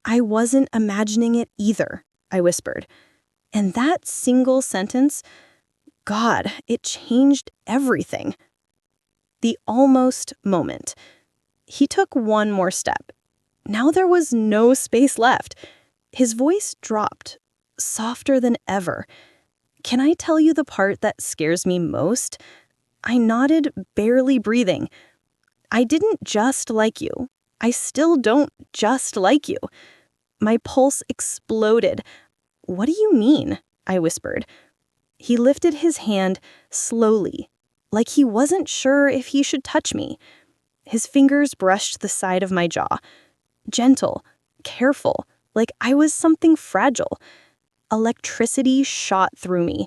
"I wasn't imagining it either," I whispered. And that single sentence, God, it changed everything. The almost moment. He took one more step. Now there was no space left. His voice dropped, softer than ever. "Can I tell you the part that scares me most?" I nodded, barely breathing. "I didn't just like you. I still don't just like you." My pulse exploded. "What do you mean?" I whispered. He lifted his hand slowly, like he wasn't sure if he should touch me. His fingers brushed the side of my jaw. Gentle, careful, like I was something fragile. Electricity shot through me.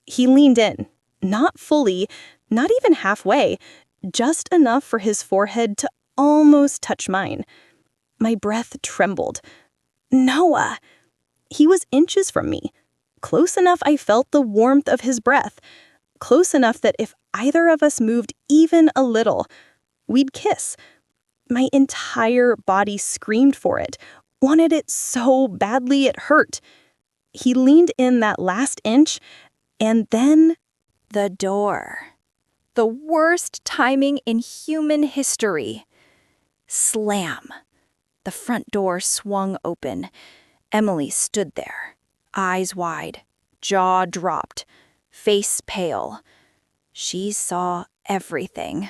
He leaned in, not fully, not even halfway, just enough for his forehead to almost touch mine. My breath trembled. "Noah!" He was inches from me. Close enough I felt the warmth of his breath. Close enough that if either of us moved even a little, we'd kiss. My entire body screamed for it, wanted it so badly it hurt. He leaned in that last inch, and then The door. The worst timing in human history. Slam. The front door swung open. Emily stood there, eyes wide, jaw dropped, face pale. She saw everything.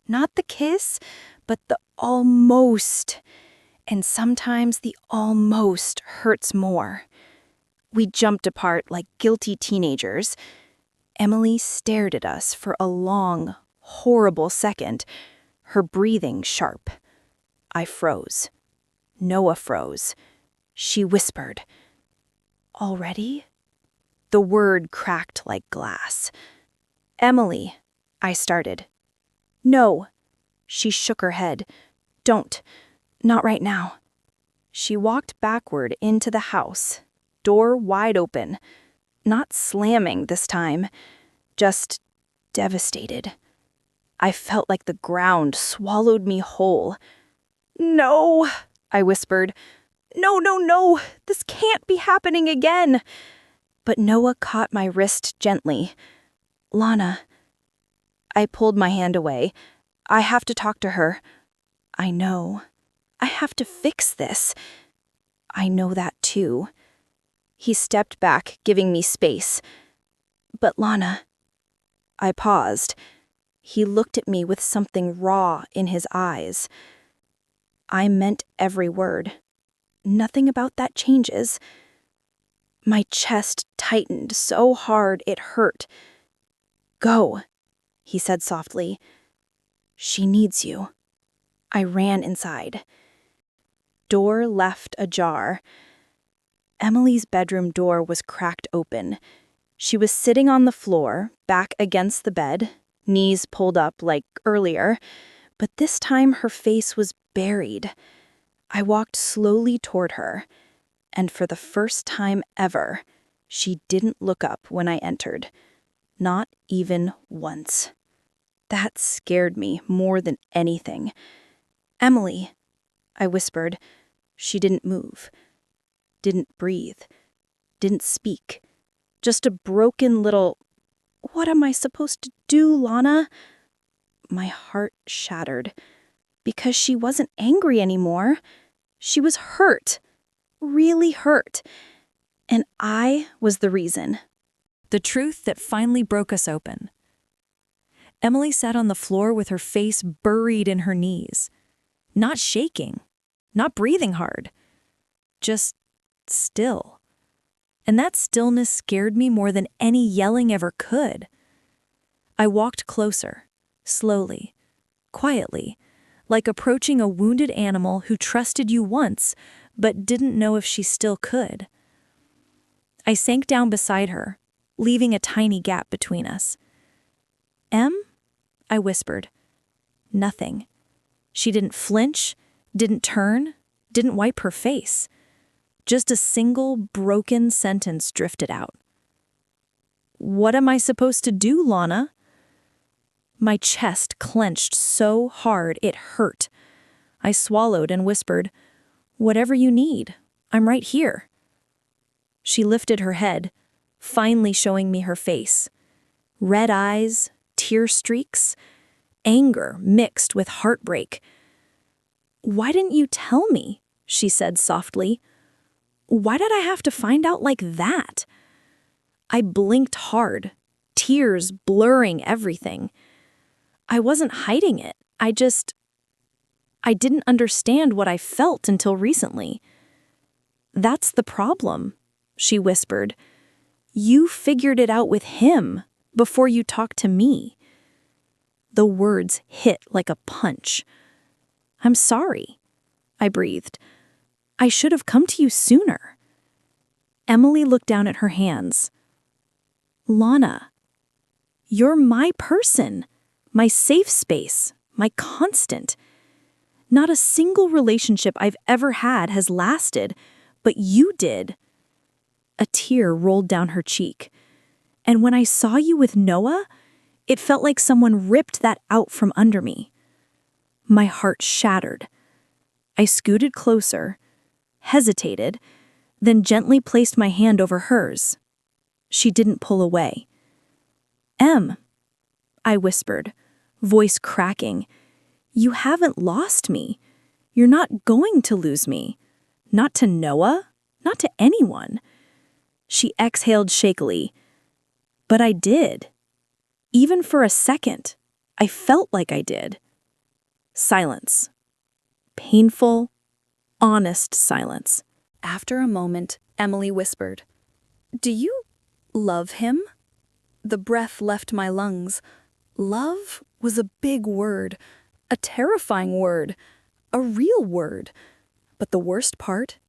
Not the kiss, but the almost. And sometimes the almost hurts more. We jumped apart like guilty teenagers. Emily stared at us for a long, horrible second, her breathing sharp. I froze. Noah froze. She whispered, "Already?" The word cracked like glass. "Emily," I started. "No." She shook her head. "Don't. Not right now." She walked backward into the house, door wide open. Not slamming this time, just devastated. I felt like the ground swallowed me whole. "No," I whispered. "No, no, no, this can't be happening again." But Noah caught my wrist gently. "Lana." I pulled my hand away. "I have to talk to her." "I know. I have to fix this." "I know that too." He stepped back, giving me space. "But Lana." I paused. He looked at me with something raw in his eyes. I meant every word. Nothing about that changes. My chest tightened so hard it hurt. "Go," he said softly. "She needs you." I ran inside. Door left ajar. Emily's bedroom door was cracked open. She was sitting on the floor, back against the bed, knees pulled up like earlier, but this time her face was buried. I walked slowly toward her, and for the first time ever, she didn't look up when I entered. Not even once. That scared me more than anything. "Emily," I whispered. She didn't move. Didn't breathe, didn't speak. Just a broken little, "What am I supposed to do, Lana?" My heart shattered, because she wasn't angry anymore. She was hurt, really hurt, and I was the reason. The truth that finally broke us open. Emily sat on the floor with her face buried in her knees, not shaking, not breathing hard, just still. And that stillness scared me more than any yelling ever could. I walked closer, slowly, quietly, like approaching a wounded animal who trusted you once, but didn't know if she still could. I sank down beside her, leaving a tiny gap between us. "Em?" I whispered. Nothing. She didn't flinch, didn't turn, didn't wipe her face. Just a single broken sentence drifted out. "What am I supposed to do, Lana?" My chest clenched so hard it hurt. I swallowed and whispered, "Whatever you need, I'm right here." She lifted her head, finally showing me her face. Red eyes, tear streaks, anger mixed with heartbreak. "Why didn't you tell me?" she said softly. "Why did I have to find out like that?" I blinked hard, tears blurring everything. I wasn't hiding it. I didn't understand what I felt until recently. "That's the problem," she whispered. "You figured it out with him before you talked to me." The words hit like a punch. "I'm sorry," I breathed. "I should have come to you sooner." Emily looked down at her hands. "Lana, you're my person, my safe space, my constant. Not a single relationship I've ever had has lasted, but you did." A tear rolled down her cheek. "And when I saw you with Noah, it felt like someone ripped that out from under me." My heart shattered. I scooted closer, hesitated, then gently placed my hand over hers. She didn't pull away. "Em," I whispered, voice cracking, "you haven't lost me. You're not going to lose me. Not to Noah, not to anyone." She exhaled shakily. "But I did. Even for a second, I felt like I did." Silence. Painful, honest silence. After a moment, Emily whispered, "Do you love him?" The breath left my lungs. Love was a big word, a terrifying word, a real word. But the worst part?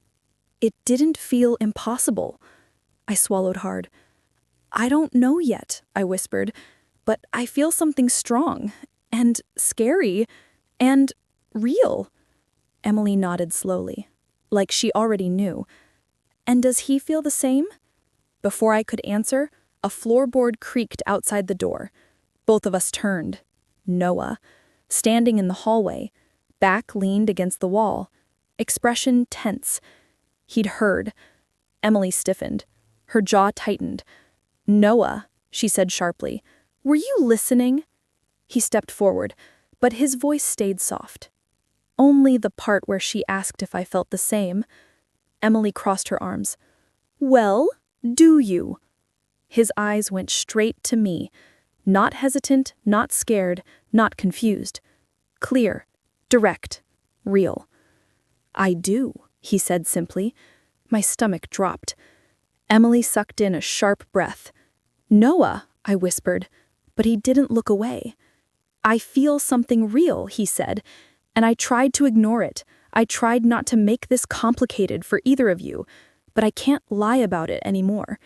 It didn't feel impossible. I swallowed hard. "I don't know yet," I whispered, "but I feel something strong, and scary, and real." Emily nodded slowly, like she already knew. "And does he feel the same?" Before I could answer, a floorboard creaked outside the door. Both of us turned. Noah, standing in the hallway, back leaned against the wall, expression tense. He'd heard. Emily stiffened. Her jaw tightened. "Noah," she said sharply, "were you listening?" He stepped forward, but his voice stayed soft. Only the part where she asked if I felt the same. Emily crossed her arms. "Well, do you?" His eyes went straight to me, not hesitant, not scared, not confused. Clear, direct, real. "I do," he said simply. My stomach dropped. Emily sucked in a sharp breath. "Noah," I whispered, but he didn't look away. "I feel something real," he said, and I tried to ignore it. I tried not to make this complicated for either of you, but I can't lie about it anymore.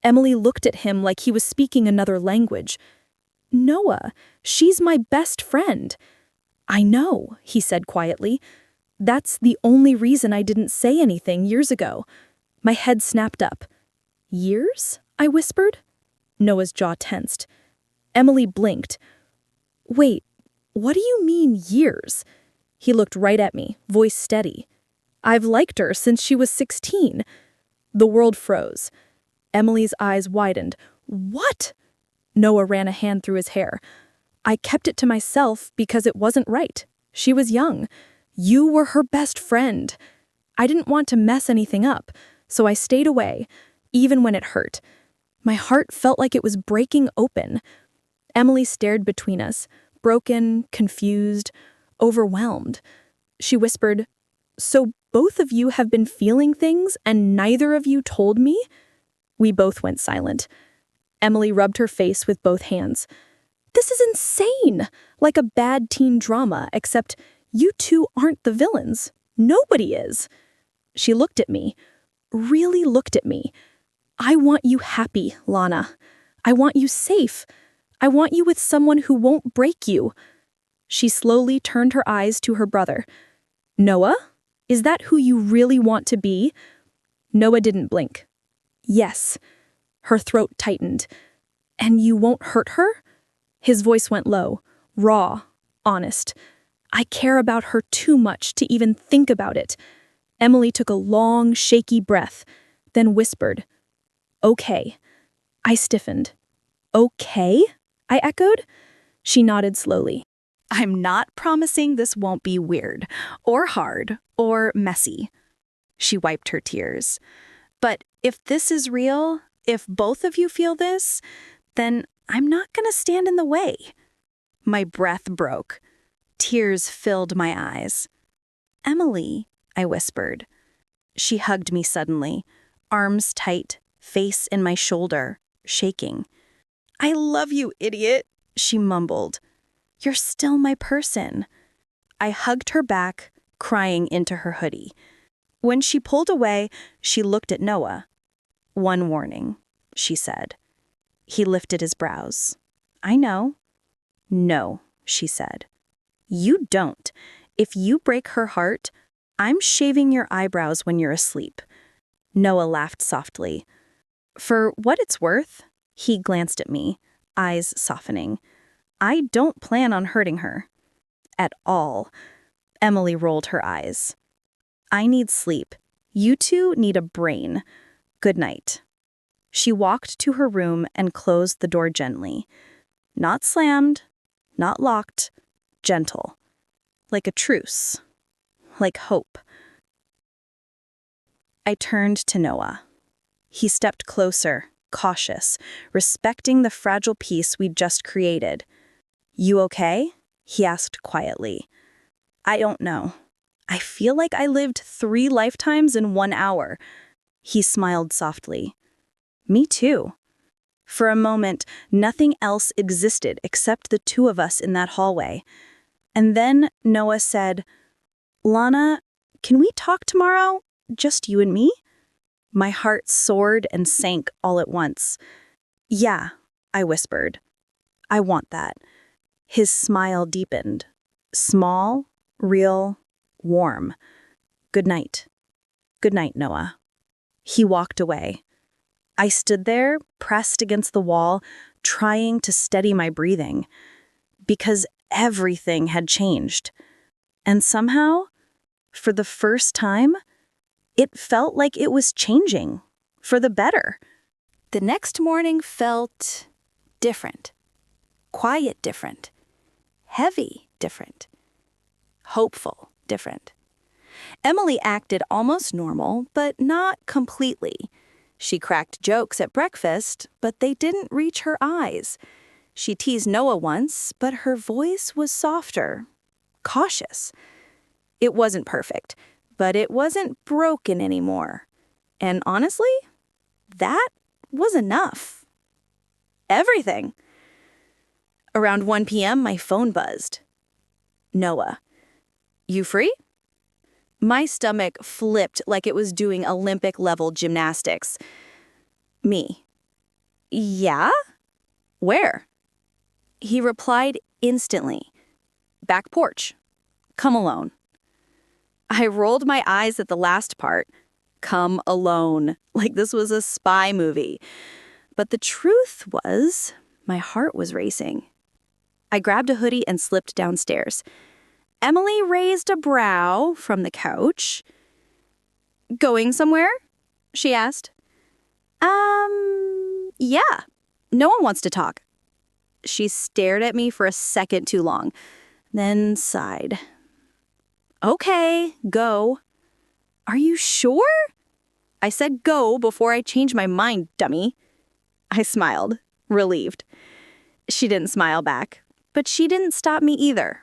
Emily looked at him like he was speaking another language. "Noah, she's my best friend." "I know," he said quietly. "That's the only reason I didn't say anything years ago." My head snapped up. "Years?" I whispered. Noah's jaw tensed. Emily blinked. "Wait, what do you mean years?" He looked right at me, voice steady. "I've liked her since she was 16. The world froze. Emily's eyes widened. "What?" Noah ran a hand through his hair. "I kept it to myself because it wasn't right. She was young. You were her best friend. I didn't want to mess anything up, so I stayed away, even when it hurt. My heart felt like it was breaking open." Emily stared between us, broken, confused, overwhelmed. She whispered, "So both of you have been feeling things and neither of you told me?" We both went silent. Emily rubbed her face with both hands. "This is insane! Like a bad teen drama, except you two aren't the villains. Nobody is." She looked at me, really looked at me. "I want you happy, Lana. I want you safe. I want you with someone who won't break you." She slowly turned her eyes to her brother. Noah? Is that who you really want to be? Noah didn't blink. Yes. Her throat tightened. And you won't hurt her? His voice went low, raw, honest. I care about her too much to even think about it. Emily took a long, shaky breath, then whispered, Okay. I stiffened. Okay? I echoed. She nodded slowly. I'm not promising this won't be weird, or hard, or messy. She wiped her tears. But if this is real, if both of you feel this, then I'm not gonna stand in the way. My breath broke. Tears filled my eyes. Emily, I whispered. She hugged me suddenly, arms tight, face in my shoulder, shaking. I love you, idiot, she mumbled. You're still my person. I hugged her back, crying into her hoodie. When she pulled away, she looked at Noah. One warning, she said. He lifted his brows. I know. No, she said. You don't. If you break her heart, I'm shaving your eyebrows when you're asleep. Noah laughed softly. For what it's worth, he glanced at me, eyes softening. I don't plan on hurting her. At all. Emily rolled her eyes. I need sleep. You two need a brain. Good night. She walked to her room and closed the door gently. Not slammed, not locked, gentle. Like a truce. Like hope. I turned to Noah. He stepped closer, cautious, respecting the fragile peace we'd just created. You okay? He asked quietly. I don't know. I feel like I lived 3 lifetimes in 1 hour. He smiled softly. Me too. For a moment, nothing else existed except the two of us in that hallway. And then Noah said, Lana, can we talk tomorrow? Just you and me? My heart soared and sank all at once. Yeah, I whispered. I want that. His smile deepened. Small, real, warm. Good night. Good night, Noah. He walked away. I stood there, pressed against the wall, trying to steady my breathing. Because everything had changed. And somehow, for the first time, it felt like it was changing. For the better. The next morning felt different. Quiet different. Heavy different. Hopeful different. Emily acted almost normal, but not completely. She cracked jokes at breakfast, but they didn't reach her eyes. She teased Noah once, but her voice was softer, cautious. It wasn't perfect, but it wasn't broken anymore. And honestly, that was enough. Everything. Around 1 p.m., my phone buzzed. Noah. You free? My stomach flipped like it was doing Olympic-level gymnastics. Me. Yeah? Where? He replied instantly. Back porch. Come alone. I rolled my eyes at the last part. Come alone. Like this was a spy movie. But the truth was, my heart was racing. I grabbed a hoodie and slipped downstairs. Emily raised a brow from the couch. Going somewhere? She asked. Yeah. No one wants to talk. She stared at me for a second too long, then sighed. Okay, go. Are you sure? I said go before I changed my mind, dummy. I smiled, relieved. She didn't smile back, but she didn't stop me either.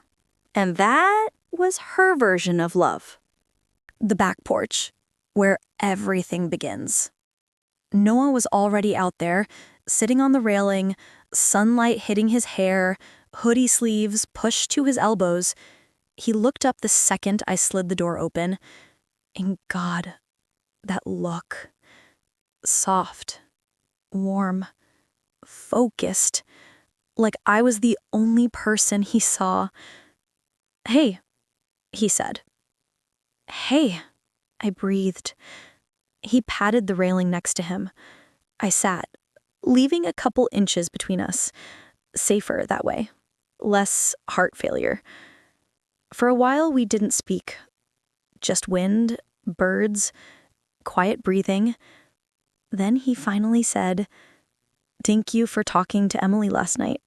And that was her version of love. The back porch, where everything begins. Noah was already out there, sitting on the railing, sunlight hitting his hair, hoodie sleeves pushed to his elbows. He looked up the second I slid the door open. And God, that look. Soft, warm, focused. Like I was the only person he saw. "Hey," he said. "Hey," I breathed. He patted the railing next to him. I sat, leaving a couple inches between us. Safer that way. Less heart failure. For a while, we didn't speak. Just wind, birds, quiet breathing. Then he finally said, "Thank you for talking to Emily last night."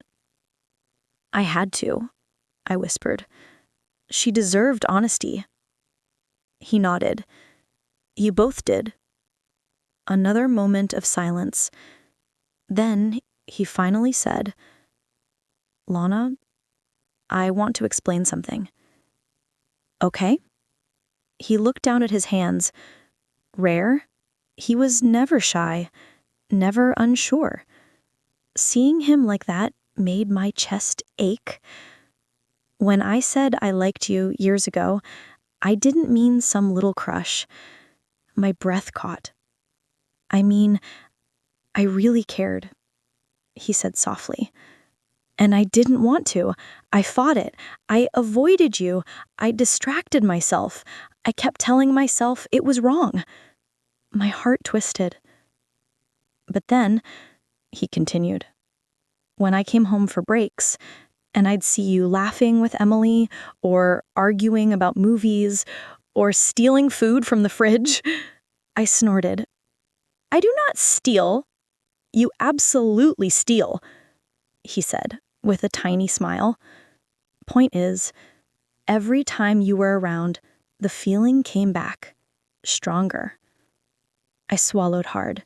"I had to," I whispered. "She deserved honesty." He nodded. "You both did." Another moment of silence. Then he finally said, "Lana, I want to explain something." "Okay?" He looked down at his hands. Rare. He was never shy, never unsure. Seeing him like that made my chest ache. When I said I liked you years ago, I didn't mean some little crush. My breath caught. I mean, I really cared, he said softly. And I didn't want to. I fought it. I avoided you. I distracted myself. I kept telling myself it was wrong. My heart twisted. But then, he continued, when I came home for breaks, and I'd see you laughing with Emily, or arguing about movies, or stealing food from the fridge, I snorted. "I do not steal." "You absolutely steal," he said, with a tiny smile. "Point is, every time you were around, the feeling came back, stronger." I swallowed hard.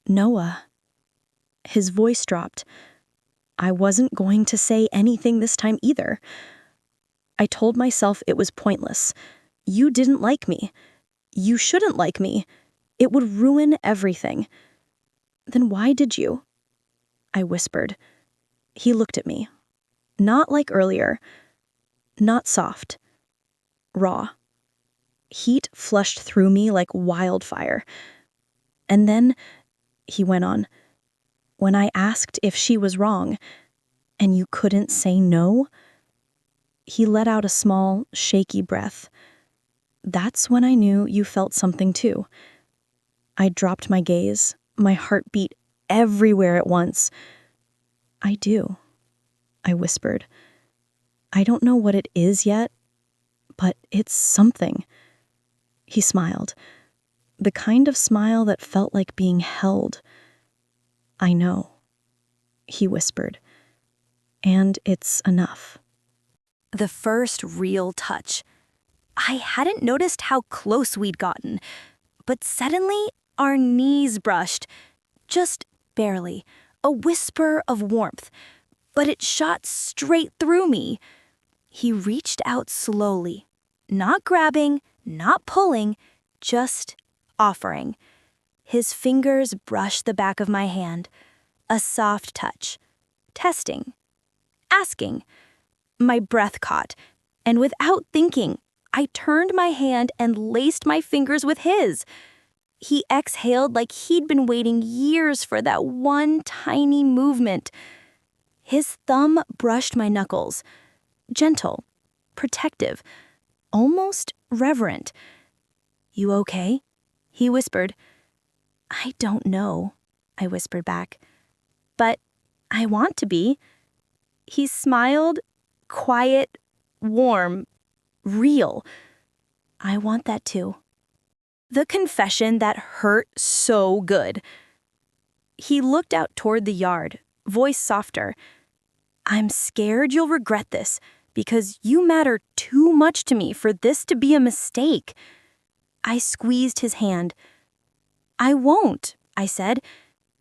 "Noah." His voice dropped. I wasn't going to say anything this time either. I told myself it was pointless. You didn't like me. You shouldn't like me. It would ruin everything. Then why did you? I whispered. He looked at me. Not like earlier. Not soft. Raw. Heat flushed through me like wildfire. And then, he went on, when I asked if she was wrong, and you couldn't say no, he let out a small, shaky breath. That's when I knew you felt something too. I dropped my gaze, my heart beat everywhere at once. I do, I whispered. I don't know what it is yet, but it's something. He smiled, the kind of smile that felt like being held. I know, he whispered, and it's enough. The first real touch. I hadn't noticed how close we'd gotten, but suddenly our knees brushed, just barely, a whisper of warmth, but it shot straight through me. He reached out slowly, not grabbing, not pulling, just offering. His fingers brushed the back of my hand, a soft touch, testing, asking. My breath caught, and without thinking, I turned my hand and laced my fingers with his. He exhaled like he'd been waiting years for that one tiny movement. His thumb brushed my knuckles, gentle, protective, almost reverent. You okay? He whispered. I don't know, I whispered back. But I want to be. He smiled, quiet, warm, real. I want that too. The confession that hurt so good. He looked out toward the yard, voice softer. I'm scared you'll regret this, because you matter too much to me for this to be a mistake. I squeezed his hand. I won't, I said.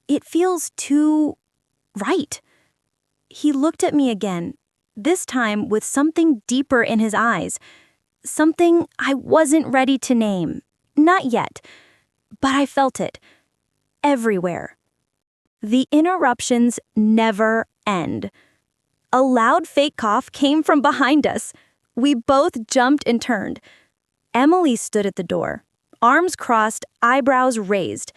It feels too right. He looked at me again, this time with something deeper in his eyes. Something I wasn't ready to name. Not yet. But I felt it. Everywhere. The interruptions never end. A loud fake cough came from behind us. We both jumped and turned. Emily stood at the door, arms crossed, eyebrows raised.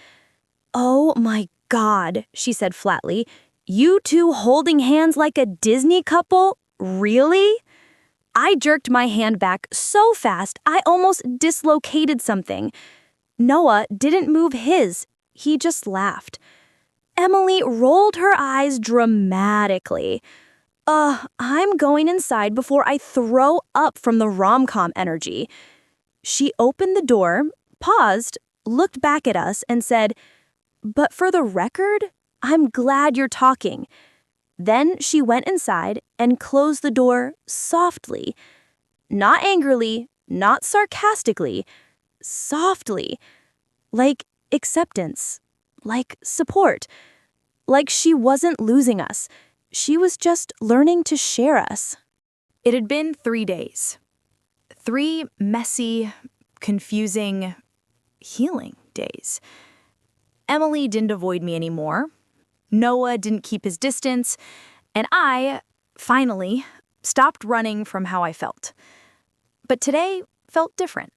Oh my God, she said flatly. You two holding hands like a Disney couple? Really? I jerked my hand back so fast I almost dislocated something. Noah didn't move his. He just laughed. Emily rolled her eyes dramatically. I'm going inside before I throw up from the rom-com energy. She opened the door, paused, looked back at us, and said, "But for the record, I'm glad you're talking." Then she went inside and closed the door softly. Not angrily, not sarcastically, softly. Like acceptance, like support, like she wasn't losing us. She was just learning to share us. It had been 3 days. 3 messy, confusing, healing days. Emily didn't avoid me anymore. Noah didn't keep his distance. And I, finally, stopped running from how I felt. But today felt different.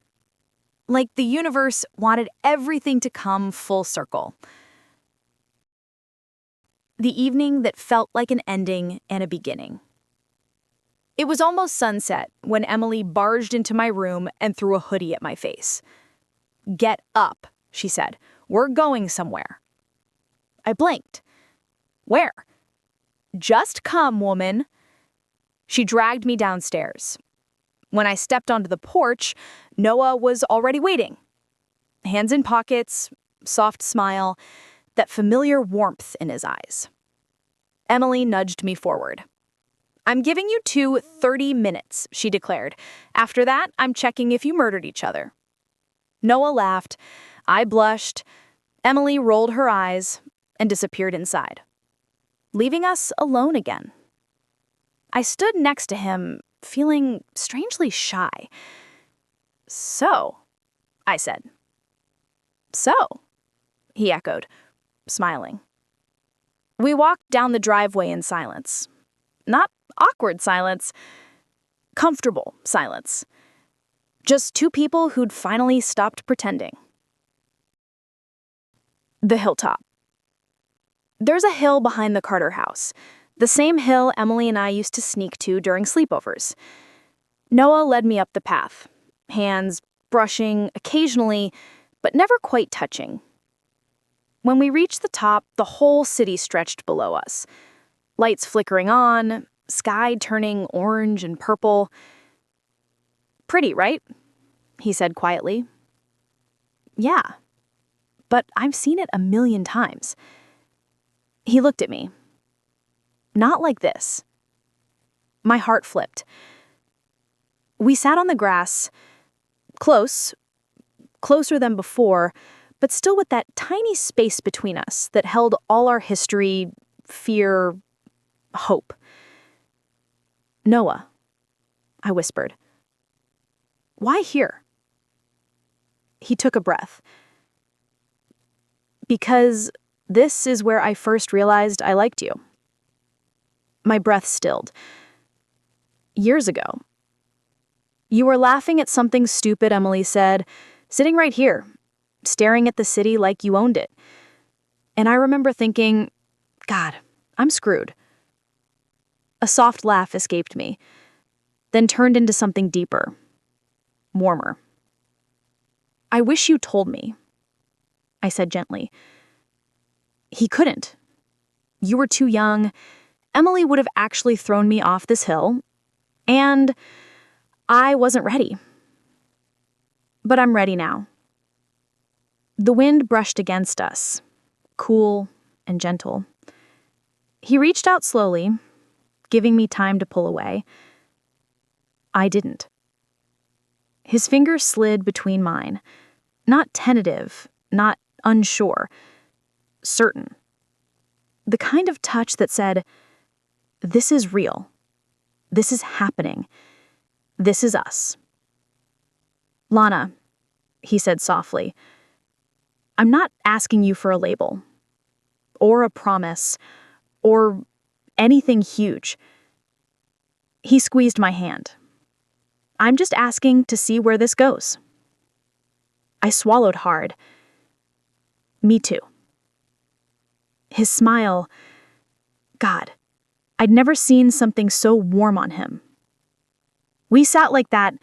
Like the universe wanted everything to come full circle. The evening that felt like an ending and a beginning. It was almost sunset when Emily barged into my room and threw a hoodie at my face. "Get up," she said. "We're going somewhere." I blinked. "Where?" "Just come, woman." She dragged me downstairs. When I stepped onto the porch, Noah was already waiting. Hands in pockets, soft smile, that familiar warmth in his eyes. Emily nudged me forward. "I'm giving you 30 minutes, she declared. "After that, I'm checking if you murdered each other." Noah laughed. I blushed. Emily rolled her eyes and disappeared inside, leaving us alone again. I stood next to him, feeling strangely shy. "So," I said. "So," he echoed, smiling. We walked down the driveway in silence. Not awkward silence, comfortable silence. Just 2 people who'd finally stopped pretending. The hilltop. There's a hill behind the Carter house, the same hill Emily and I used to sneak to during sleepovers. Noah led me up the path, hands brushing occasionally, but never quite touching. When we reached the top, the whole city stretched below us. Lights flickering on, sky turning orange and purple. "Pretty, right?" he said quietly. "Yeah, but I've seen it a million times." He looked at me. "Not like this." My heart flipped. We sat on the grass, closer than before, but still with that tiny space between us that held all our history, fear, hope. "Noah," I whispered. "Why here?" He took a breath. "Because this is where I first realized I liked you." My breath stilled. "Years ago." "You were laughing at something stupid," Emily said, "sitting right here, staring at the city like you owned it." And I remember thinking, God, I'm screwed. A soft laugh escaped me, then turned into something deeper, warmer. "I wish you told me," I said gently. He couldn't. You were too young. Emily would have actually thrown me off this hill, and I wasn't ready. But I'm ready now. The wind brushed against us, cool and gentle. He reached out slowly, giving me time to pull away. I didn't. His fingers slid between mine, not tentative, not unsure, certain. The kind of touch that said, "This is real. This is happening. This is us." "Lana," he said softly, "I'm not asking you for a label, or a promise, or anything huge." He squeezed my hand. "I'm just asking to see where this goes." I swallowed hard. Me too. His smile, God, I'd never seen something so warm on him. We sat like that,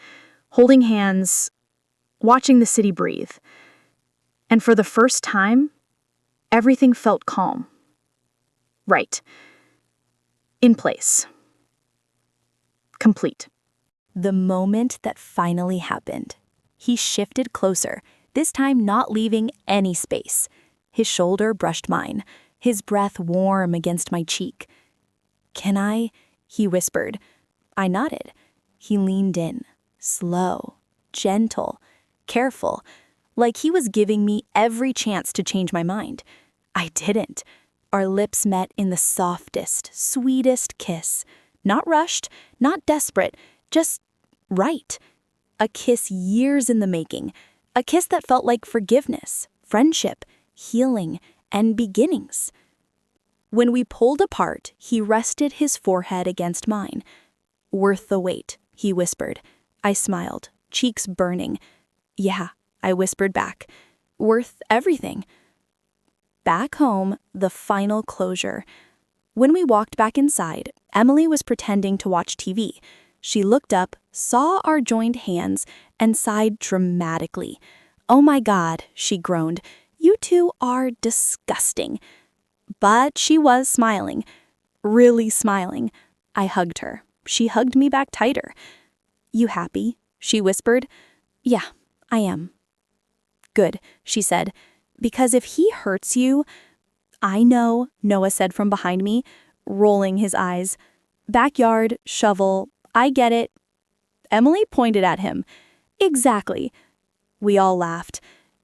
holding hands, watching the city breathe. And for the first time, everything felt calm. Right. In place. Complete. The moment that finally happened. He shifted closer, this time not leaving any space. His shoulder brushed mine, his breath warm against my cheek. "Can I?" he whispered. I nodded. He leaned in, slow, gentle, careful, like he was giving me every chance to change my mind. I didn't. Our lips met in the softest, sweetest kiss. Not rushed, not desperate, just right. A kiss years in the making. A kiss that felt like forgiveness, friendship, healing, and beginnings. When we pulled apart, he rested his forehead against mine. "Worth the wait," he whispered. I smiled, cheeks burning. "Yeah," I whispered back. "Worth everything." Back home, the final closure. When we walked back inside, Emily was pretending to watch TV. She looked up, saw our joined hands, and sighed dramatically. "Oh my God," she groaned. "You two are disgusting." But she was smiling. Really smiling. I hugged her. She hugged me back tighter. "You happy?" she whispered. "Yeah, I am." "Good," she said. "Because if he hurts you—" "I know," Noah said from behind me, rolling his eyes. "Backyard, shovel, I get it." Emily pointed at him. "Exactly." We all laughed.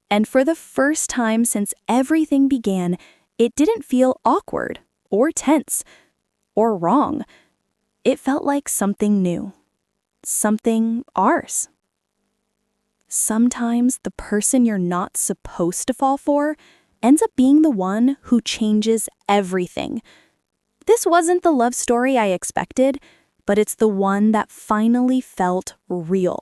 And for the first time since everything began, it didn't feel awkward or tense or wrong. It felt like something new. Something ours. Sometimes the person you're not supposed to fall for ends up being the one who changes everything. This wasn't the love story I expected, but it's the one that finally felt real.